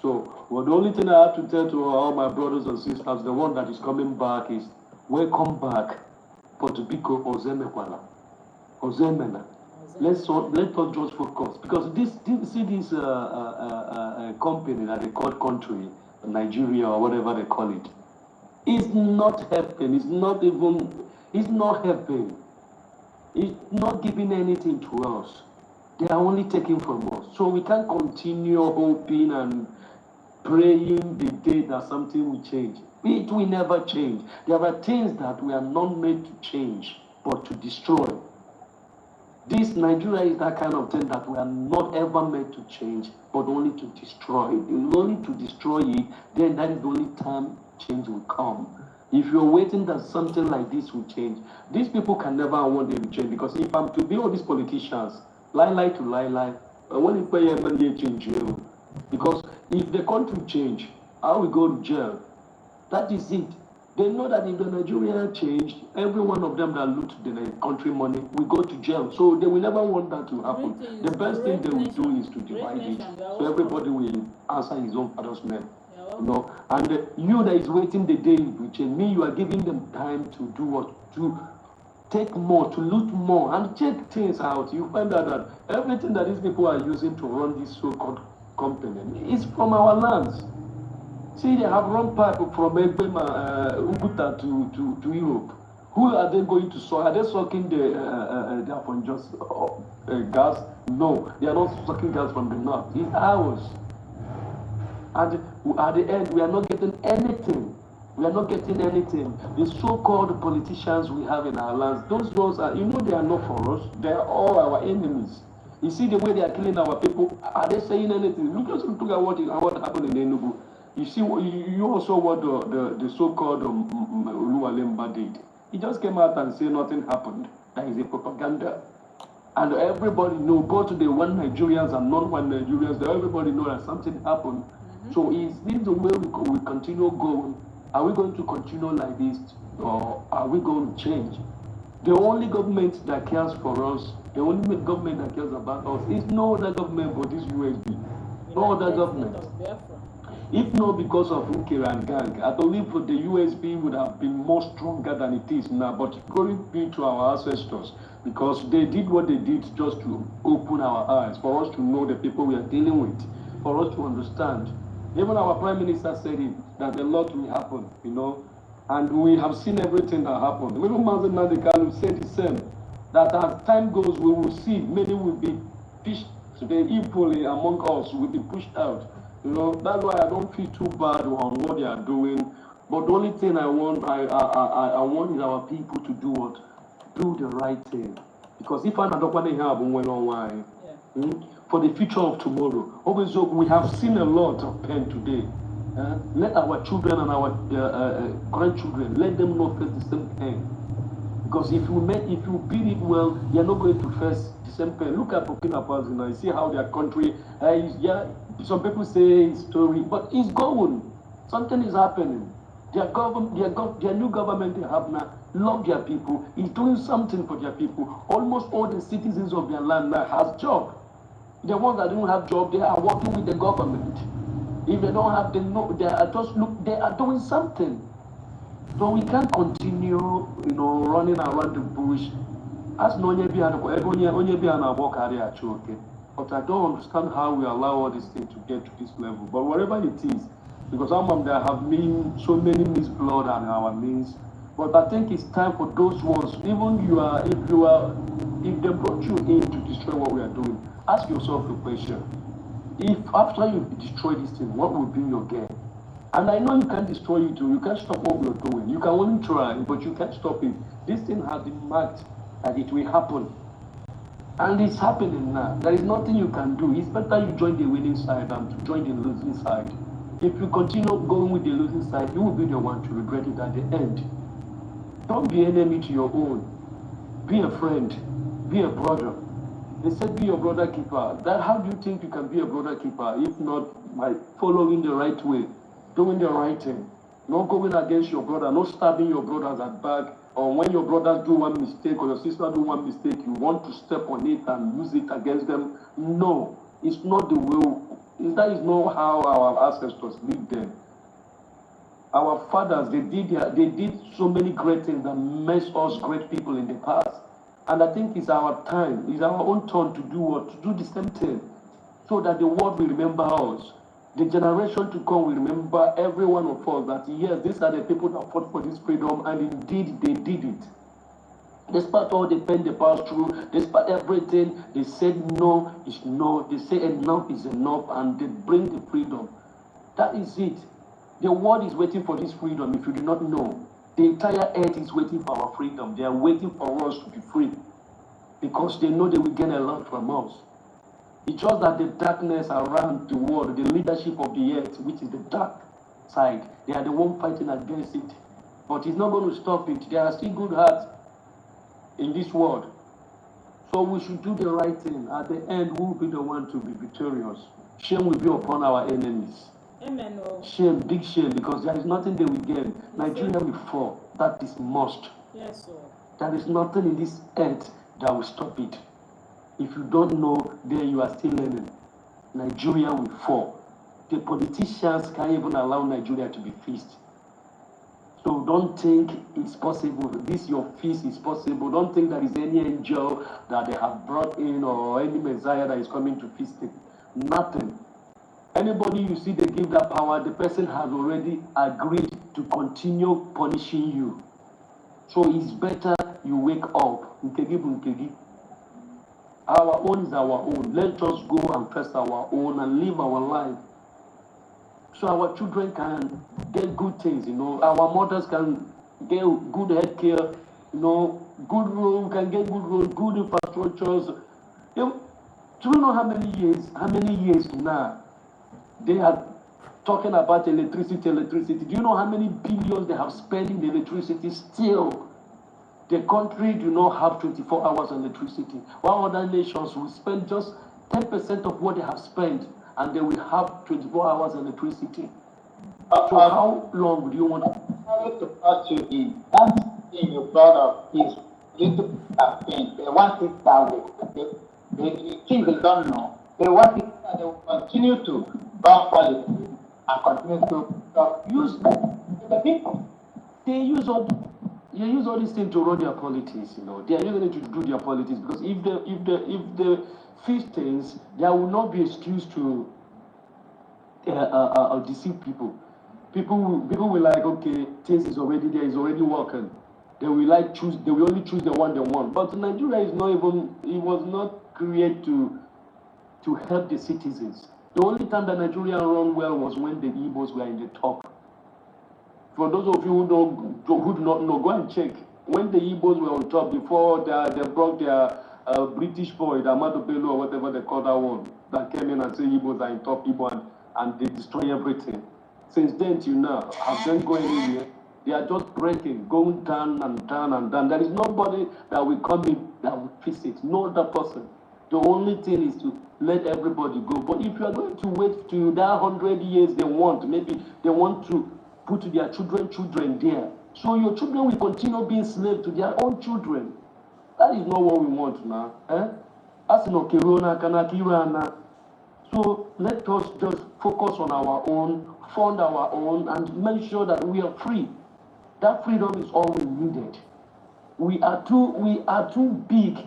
So, well, the only thing I have to tell to all my brothers and sisters, the one that is coming back, is welcome back. Potubiko Ozemekwala. Ozemena. Let us just focus. Because this company that they call country, Nigeria or whatever they call it, is not helping. It's not helping. It's not giving anything to us. They are only taking from us. So we can't continue hoping and praying the day that something will change. It will never change. There are things that we are not made to change, but to destroy. This Nigeria is that kind of thing that we are not ever made to change, but only to destroy. Only to destroy it, then that is the only time change will come. If you're waiting that something like this will change, these people can never want them to change. Because if I'm to be all these politicians, lie to lie, I want to pay everybody change. Because if the country change, I will go to jail. That is it. They know that if the Nigeria changed, every one of them that loot the country money will go to jail. So they will never want that to happen. The best thing they will do is to divide it. So everybody will answer his own father's name. You know, and you that is waiting the day will change. Me, you are giving them time to do what? To take more, to loot more, and check things out. You find out that everything that these people are using to run this so-called company is from our lands. See, they have run pipe from Ubuta to Europe. Who are they going to suck? Are they sucking the from just gas? No, they are not sucking gas from the north. It's ours. And at the end, we are not getting anything. We are not getting anything. The so-called politicians we have in our lands, those ones are, they are not for us. They are all our enemies. You see the way they are killing our people. Are they saying anything? Look at what happened in Enugu. You see, you also what the so-called Oluwalemba did. He just came out and said nothing happened. That is a propaganda. And everybody know, both the one Nigerians and non-one Nigerians, everybody know that something happened. So is this the way we continue going? Are we going to continue like this, or are we going to change? The only government that cares for us, the only government that cares about us, is no other government but this USB. No other government. If not because of Ukira and Gang, I believe the USB would have been more stronger than it is now, but glory be to our ancestors, because they did what they did just to open our eyes, for us to know the people we are dealing with, for us to understand. Even our Prime Minister said it, that a lot will happen, and we have seen everything that happened. Even Mazi Nnamdi Kanu said the same, that as time goes, we will see many will be pushed equally among us, will be pushed out. That's why I don't feel too bad on what they are doing. But the only thing I want is our people to do what? Do the right thing. Because if I don't want to have why, for the future of tomorrow, obviously we have seen a lot of pain today. Let our children and our grandchildren, let them not face the same pain. Because if you beat it well, you're not going to face the same pain. Look at Burkina Faso now. You see how their country, some people say it's story, but it's going. Something is happening. Their new government they have now love their people. Is doing something for their people. Almost all the citizens of their land now has job. The ones that don't have job, they are working with the government. If they don't have, they are doing something. So we can't continue, running around the bush. As but I don't understand how we allow all these things to get to this level. But whatever it is, because some of them have been so many missed blood and our means. But I think it's time for those ones, even if they brought you in to destroy what we are doing, ask yourself the question. If after you destroy this thing, what will be your gain? And I know you can't destroy it too. You can't stop what we're doing. You can only try, but you can't stop it. This thing has been marked that it will happen. And it's happening now. There is nothing you can do. It's better you join the winning side than to join the losing side. If you continue going with the losing side, you will be the one to regret it at the end. Don't be enemy to your own. Be a friend. Be a brother. They said be your brother keeper. How do you think you can be a brother keeper if not by following the right way? Doing the right thing, not going against your brother, not stabbing your brothers at back, or when your brothers do one mistake or your sister do one mistake, you want to step on it and use it against them. No, it's not the way. That is not how our ancestors lived them. Our fathers, they did so many great things that made us great people in the past. And I think it's our time, it's our own turn to do what? To do the same thing, so that the world will remember us. The generation to come will remember every one of us that yes, these are the people that fought for this freedom, and indeed they did it. Despite all the pain they passed through, despite everything, they said no is no, they say enough is enough, and they bring the freedom. That is it. The world is waiting for this freedom, if you do not know. The entire earth is waiting for our freedom. They are waiting for us to be free, because they know they will gain a lot from us. It's just that the darkness around the world, the leadership of the earth, which is the dark side, they are the one fighting against it. But it's not going to stop it. There are still good hearts in this world. So we should do the right thing. At the end, we will be the one to be victorious. Shame will be upon our enemies. Amen. Shame, big shame, because there is nothing they will gain. Nigeria will fall. That is must. Yes, sir. There is nothing in this earth that will stop it. If you don't know, then you are still learning. Nigeria will fall. The politicians can't even allow Nigeria to be fixed. So don't think it's possible. This your feast is possible. Don't think there is any angel that they have brought in or any Messiah that is coming to feast it. Nothing. Anybody you see they give that power, the person has already agreed to continue punishing you. So it's better you wake up. Our own is our own. Let us go and face our own and live our life. So our children can get good things, Our mothers can get good health care, good road, can get good road, good infrastructures. Do you know how many years now they are talking about electricity? Do you know how many billions they have spent in the electricity? Still, the country do not have 24 hours electricity. While other nations will spend just 10% of what they have spent, and they will have 24 hours electricity. So how long do you want to? Sorry to cut you in. That thing you brought up is little campaign. They want it that way. The thing they don't know, they want it that they will continue to run politics and continue to use the people. They use all these things to run their politics, They are using it to do their politics, because if the fix things, there will not be excuse to deceive people. People will like, okay, things is already there, is already working. They will only choose the one they want. But Nigeria is not even, it was not created to help the citizens. The only time that Nigeria ran well was when the Igbos were in the top. For those of you who do not know, go and check. When the Igbos were on top, before they brought their British boy, the Amado Bello or whatever they call that one, that came in and said Igbos are in top Igbo and they destroy everything. Since then till now, have them go anywhere? They are just breaking, going down and down and down. There is nobody that will come in that will fix it. No other person. The only thing is to let everybody go. But if you are going to wait till that 100 years they want, maybe they want to put their children there. So your children will continue being slaves to their own children. That is not what we want now. So let us just focus on our own, fund our own, and make sure that we are free. That freedom is all we needed. We are too big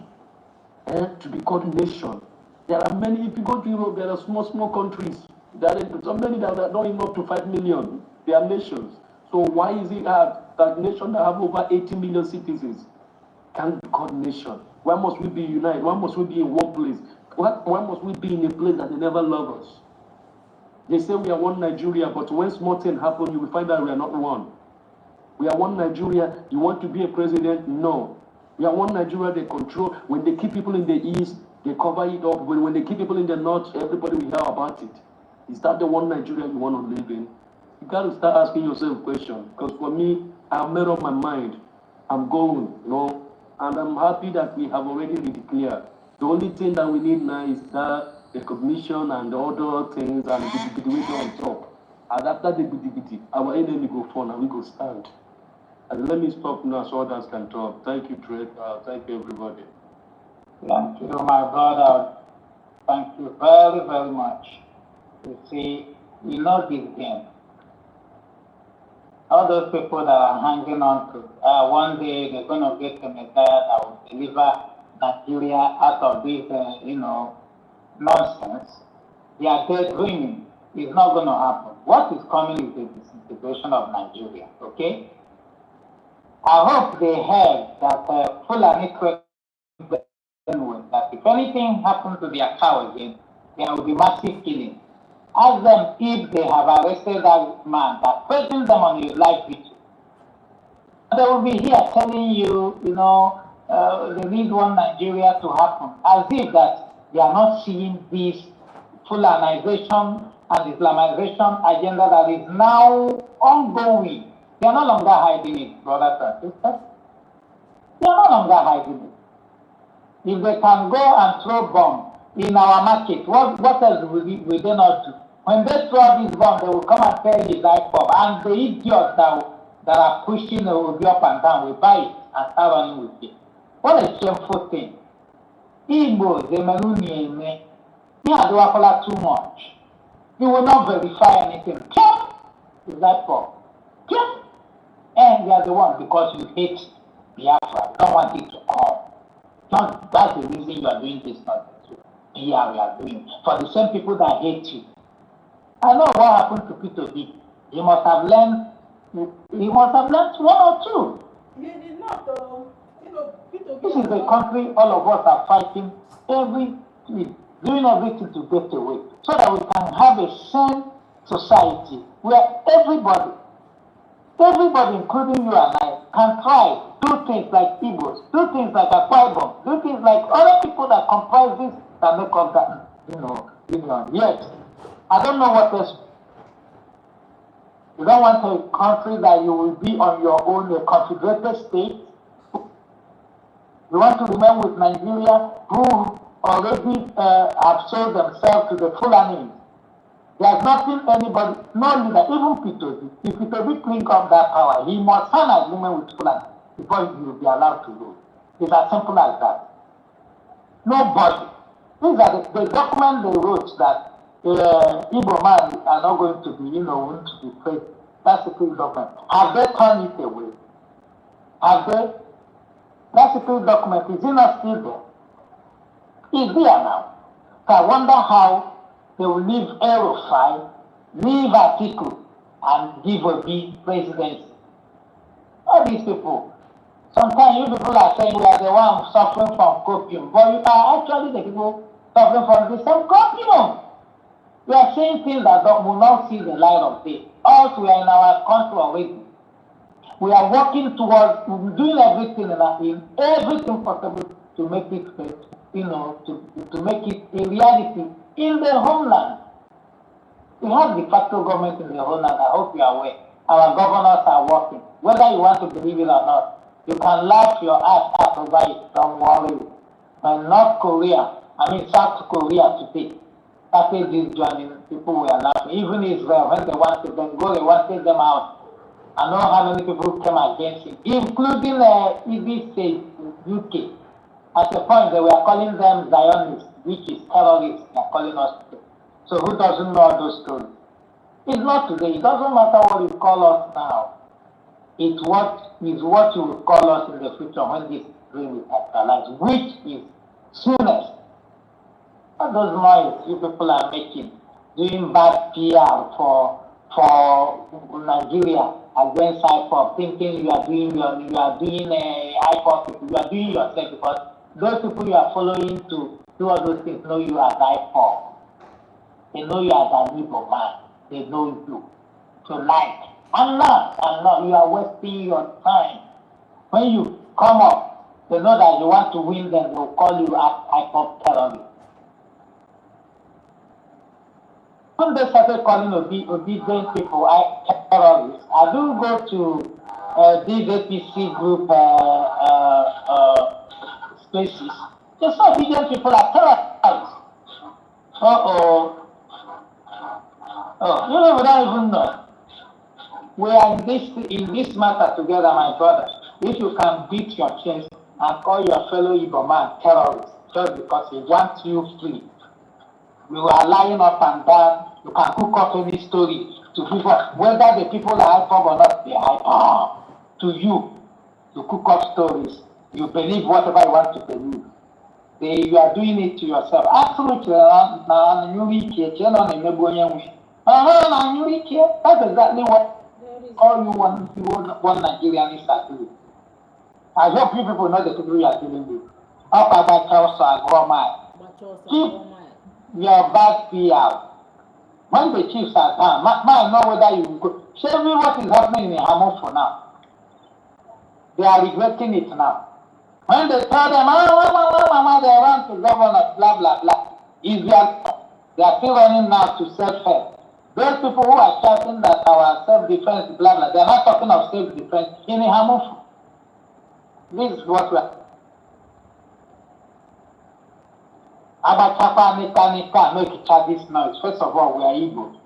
to be called nation. There are many, if you go to Europe, there are small countries. There are so many that are not even up to 5 million. They are nations. So why is it hard that nations that have over 80 million citizens can't be called nation? Why must we be united? Why must we be in one place? Why must we be in a place that they never love us? They say we are one Nigeria, but when small things happen, you will find out we are not one. We are one Nigeria. You want to be a president? No. We are one Nigeria. They control. When they keep people in the east, they cover it up. When they keep people in the north, everybody will hear about it. Is that the one Nigeria you want to live in? You got to start asking yourself questions. Because for me, I've made up my mind. I'm going, and I'm happy that we have already made it clear. The only thing that we need now is that recognition and other things and the way on top. And after the BDBT, our enemy go fall and we go stand. And let me stop now so others can talk. Thank you, Trey. Thank you, everybody. Thank you, my brother. Thank you very, very much. You see, you know this game. All those people that are hanging on to, one day they're going to get a messiah that will deliver Nigeria out of this, nonsense. They are dead dreaming. It's not going to happen. What is coming is the disintegration of Nigeria, okay? I hope they heard that Fulani that if anything happens to their cow again, there will be massive killing. Ask them if they have arrested that man that threatened them on his life video. They will be here telling you, they need one Nigeria to happen, as if that they are not seeing this Fulanization and Islamization agenda that is now ongoing. They are no longer hiding it, brothers and sisters. They are no longer hiding it. If they can go and throw bombs in our market, what else will they not do? When they throw this bomb, they will come and tell his life bomb. And the idiots that are pushing will be up and down, will buy it and start running with it. What a shameful thing. Igbo, they meluni, too much. You will not verify anything. Is that bomb? And you are the one because you hate Biafra. You don't want it to come. That's the reason you are doing this nonsense. Here we are doing. For the same people that hate you. I know what happened to Peter B. He must have learned one or two. He did not, Peter B. This is the country all of us are fighting doing everything to get away. So that we can have a sane society where everybody, including you and I, can try, do things like Igbos, do things like Akwa Ibom, do things like other people that comprise this that make up that, union. Yet, I don't know what else. You don't want a country that you will be on your own, a confederated state. You want to remain with Nigeria, who already have sold themselves to the Fulani. There's nothing anybody, no leader, even Peter B. If Peter B cling up that power, he must sign an agreement with Fulani before he will be allowed to rule. It's as simple as that. Nobody. These are the document they wrote that Igbo man are not going to be, going to be paid. That's the secret document. Have they turned it away? Have they? That secret document, is it not still there? It's there now. So I wonder how they will leave Aerofile, leave Atiku, and give a big presidency. All these people. Sometimes you people are saying we are the ones suffering from copium, but you are actually the people suffering from the same copium. We are saying things that will not see the light of day. Also, we are in our country already. We are working towards doing everything in everything possible to make it, to make it a reality in the homeland. We have de facto government in the homeland. I hope you are aware. Our governors are working. Whether you want to believe it or not, you can laugh your ass out over it. Don't worry. When South Korea today started this journey, people were laughing. Even Israel, when they wanted them go, they wanted them out. I know how many people came against it, including EB State, UK. At the point, they were calling them Zionists, which is terrorists. They are calling us today. So who doesn't know those stories? It's not today. It doesn't matter what you call us now. It's what you will call us in the future when this dream is actualized, which is soonest. All those noise you people are making, doing bad PR for Nigeria against IPOP, thinking you are doing IPOP, you are doing yourself, because those people you are following to do all those things know you as IPOP. They know you as an evil man. They know you. So I'm not. You are wasting your time. When you come up, they know that you want to win them, they'll call you IPOP terrorist. When they started calling obedient people terrorists, I do go to these APC group spaces. They say obedient people are terrorists. We don't even know. We are in this matter together, my brother. If you can beat your chest and call your fellow Igbo man terrorist just because he wants you free, you are lying up and down. You can cook up any story to people, whether the people are hype or not, they hype to you. You cook up stories. You believe whatever you want to believe. You are doing it to yourself. Absolutely. That's exactly what all you want Nigerians are doing. I hope you people know the people you are dealing with. Keep your bad PR. When the chiefs are down, I know whether you go. Show me what is happening in Hamon for now. They are regretting it now. When they tell them, they want to govern, blah, blah, blah. They are still running now to self-help. Those people who are shouting that our self-defense, blah, blah, they are not talking of self-defense in Hamon. This is what we are. Make it this noise. First of all, we are Igbo.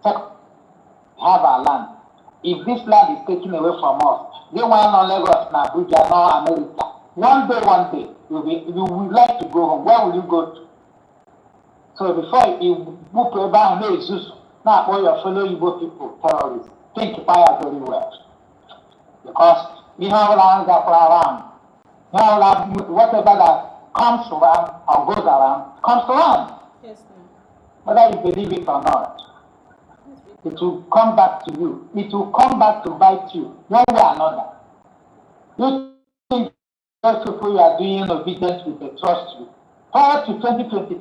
Second, we have our land. If this land is taken away from us, they want no Lagos, no Abuja, no America. One day, you will like to go home. Where will you go to? So before you move to about now all your fellow Igbo people, terrorists, think fire very well. Because we have lands that are around. Whatever that comes around or goes around, comes around. Yes, whether you believe it or not, it will come back to you. It will come back to bite you, one way or another. You think those people you are doing obedience with, they trust you. Prior to 2023,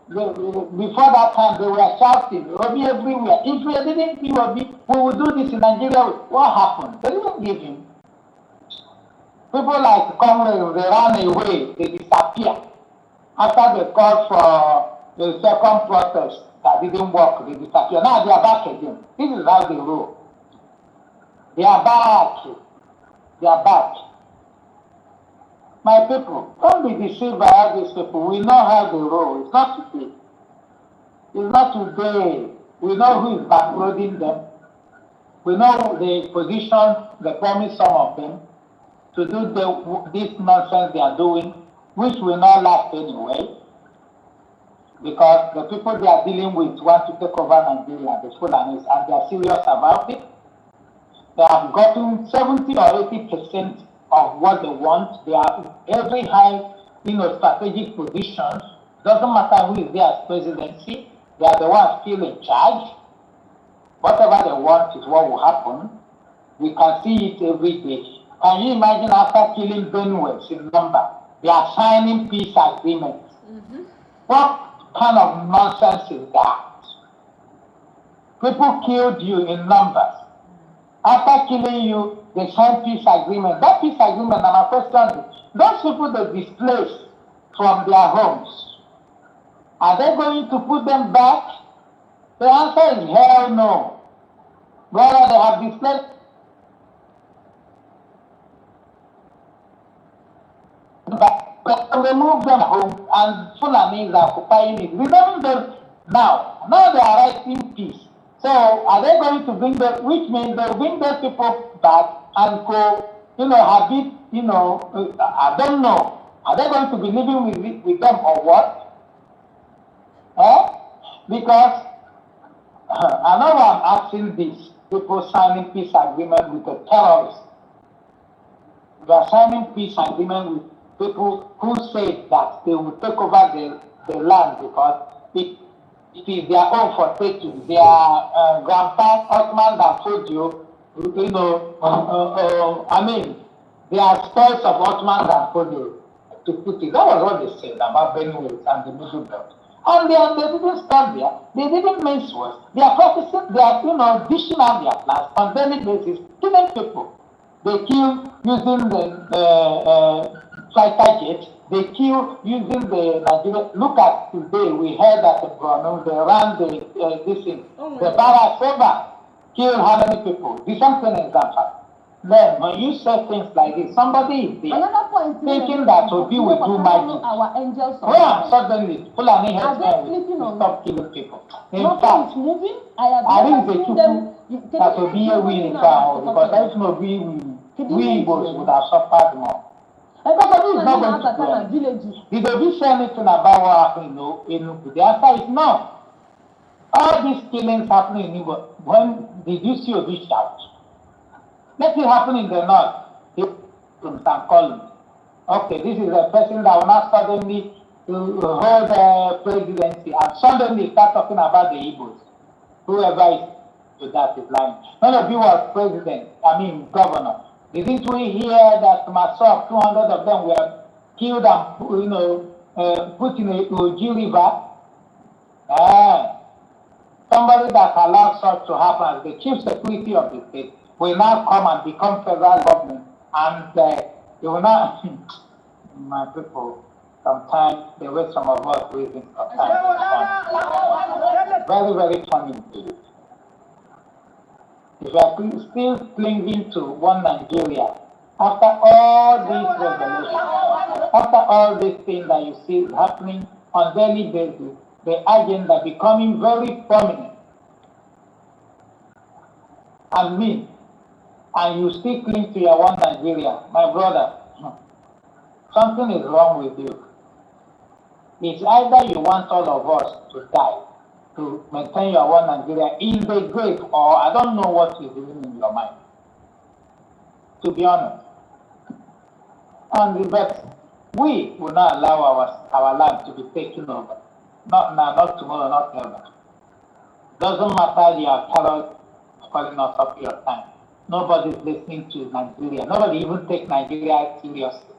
before that time, they were shouting, Obi everywhere. If we didn't give Obi, we will do this in Nigeria. What happened? They didn't give him. People like Congress, they ran away, they disappear. After they called for the second protest that didn't work, they disappear. Now they are back again. This is how they roll. They are back. They are back. My people, don't be deceived by all these people. We know how they roll. It's not today. It's not today. We know who is backloading them. We know the position, they promise some of them to do this nonsense they are doing, which will not last anyway, because the people they are dealing with want to take over Nigeria, the Fulanis, and they are serious about it. They have gotten 70 or 80% of what they want. They are every high, strategic position. Doesn't matter who is there as presidency. They are the ones still in charge. Whatever they want is what will happen. We can see it every day. Can you imagine after killing Benues in number, they are signing peace agreements? What kind of nonsense is that? People killed you in numbers. After killing you, they sign peace agreement. That peace agreement, and my question is, those people they displaced from their homes, are they going to put them back? The answer is hell no. Brother, they have displaced back, but remove them home and Fulanis are occupying it. Remember them now. Now they are writing peace. So are they going to bring them, which means they'll bring those people back and go, habit, I don't know. Are they going to be living with them or what? Because I know I'm asking this. People signing peace agreement with the terrorists. We are signing peace agreement with people who say that they will take over the land because it is their own for taking. Their grandpa, Ottoman Danfodio, they are spoils of Ottoman Danfodio, to put it. That was what they said about Benue and the Middle Belt. And they didn't stop there. They didn't mince words. They are practicing, they are, dishing out their plans on daily basis, killing people. They kill using the fighter jets. They kill using the Nigeria. Look at today, we heard that in Borno, they ran this thing. The barracks over, kill how many people? The same thing in Zamfara. Then, when you say things like this, somebody is there thinking that Obi will do magic. Our angels Suddenly, Fulani headsmen will stop killing people. In fact, I think the people that Obi will win because that's no we would have suffered more. Everybody is not going to do it. Did Obi say anything about what happened in Enugu? The answer is no. All these killings happening in Enugu, when did you see Obi shout? Let it happen in the north. He can call him. Okay, this is a person that will not suddenly hold the presidency and suddenly start talking about the Igbos. Whoever is to that is lying. None of you was governor. Didn't we hear that myself, 200 of them were killed and put in a Uji River? Somebody that allowed such to happen as the chief security of the state will now come and become federal government, and they will not. My people, sometimes they wait some of us waiting for time. Very, very funny. If you are still clinging to one Nigeria, after all these revelations, after all these things that you see happening on daily basis, the agenda becoming very prominent, and you still cling to your one Nigeria, my brother, something is wrong with you. It's either you want all of us to die to maintain your one Nigeria in the grave, or I don't know what is even in your mind, to be honest. But we will not allow our land to be taken over. Not now, not tomorrow, not ever. Doesn't matter your terror calling us up your time. Nobody's listening to Nigeria. Nobody even takes Nigeria seriously.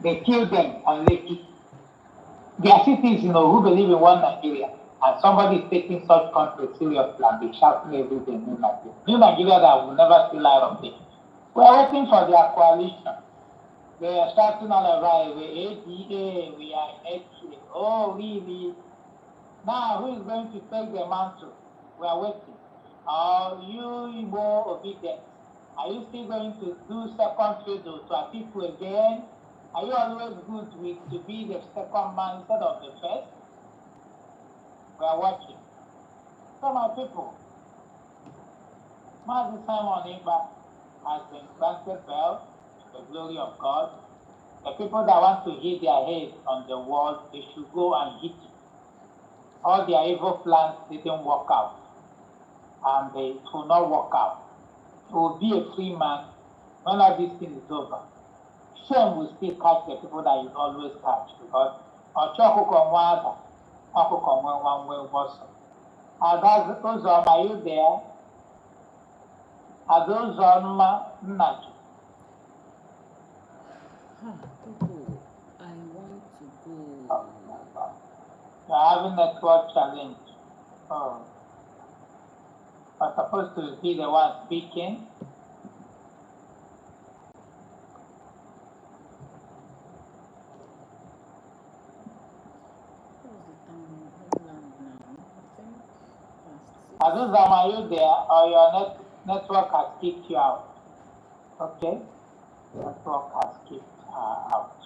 They kill them on Lekki. There are cities, who believe in one Nigeria, and somebody is taking such country seriously and be shouting everything New Nigeria. New Nigeria that will never see light of day. We are waiting for their coalition. They are starting all around. We ADA, we are HA. Oh, really? Now, who is going to take the mantle? We are waiting. Are you more obedient? Are you still going to do second fiddle to our people again? Are you always good to be the second man instead of the first? We are watching. So, my people, Master Simon Ekpa has been granted bail to the glory of God. The people that want to hit their head on the wall, they should go and hit it. All their evil plans didn't work out, and they will not work out. He will be a free man when all this thing is over. Shame will still catch the people that you always catch, because are you there? Are those on People, I want to go. You're having network challenge. Oh. I'm supposed to be the one speaking. Azuzam, are you there? Or your network has kicked you out? Okay. Network has kicked her out.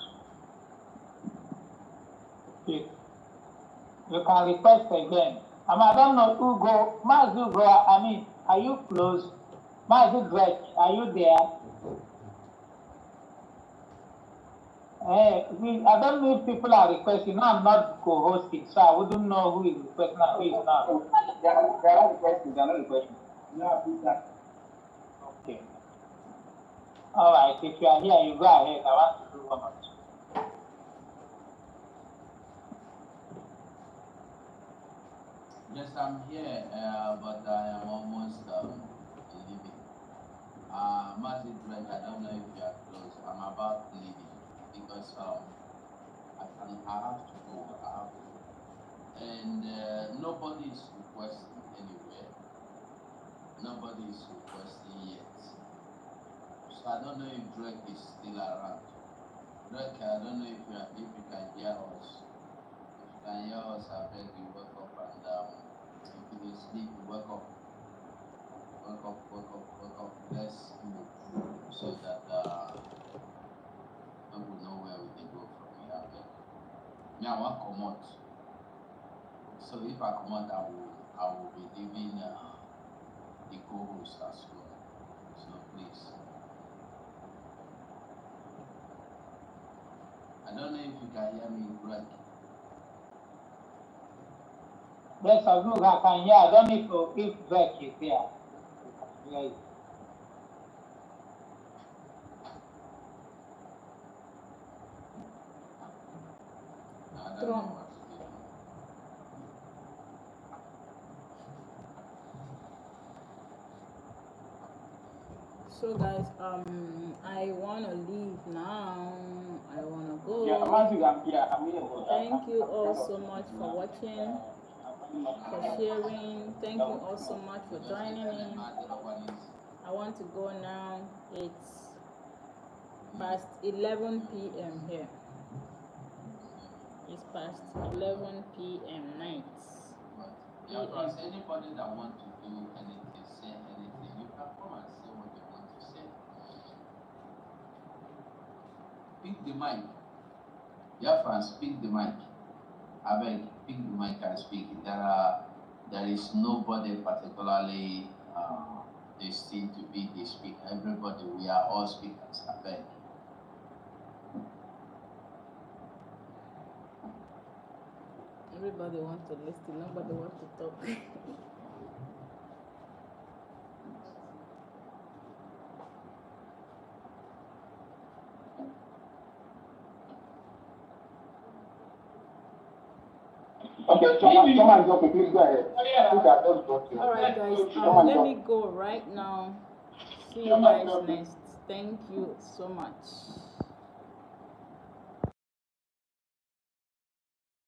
You can request again. I don't know who go. Mazu go. I mean, are you close? Mazu Greg, are you there? I don't know if people are requesting. I'm not co-hosting, so I wouldn't know who is requesting and who is not. They are requesting. They are not requesting. Okay. All right. If you are here, you go ahead. I want to do one or two. Yes, I'm here, but I am almost leaving. Martin Greg, I don't know if you are close. I'm about leaving because I have to go. And nobody is requesting anywhere. Nobody is requesting yet. So I don't know if Drake is still around. Drake, I don't know if you can hear us. If you can hear us, I beg you wake up and if you sleep, wake up. Let's move so that we will know where we can go from here. Me, I want to come out. So if I come out, I will be leaving the co-host as well. So please. I don't know if you can hear me, Greg. Yes, I can hear. I don't know if Greg is here. Yes. I don't know what to do. So guys, I wanna leave now. I wanna go. Thank you all so much for watching, for sharing. Thank you all so much for joining in. I want to go now. It's past 11 p.m. here. It's past 11 p.m. nights. Yeah, plus anybody that wants to do anything, say anything, you can come and say what you want to say. Pick the mic. Yeah, friends, pick the mic. I beg, pick the mic and speak. There is nobody particularly destined to be the speaker. Everybody, we are all speakers. I beg. Everybody wants to listen, nobody wants to talk. Okay, someone is okay, please go ahead. Alright guys, let me go right now. See you guys next. Thank you so much.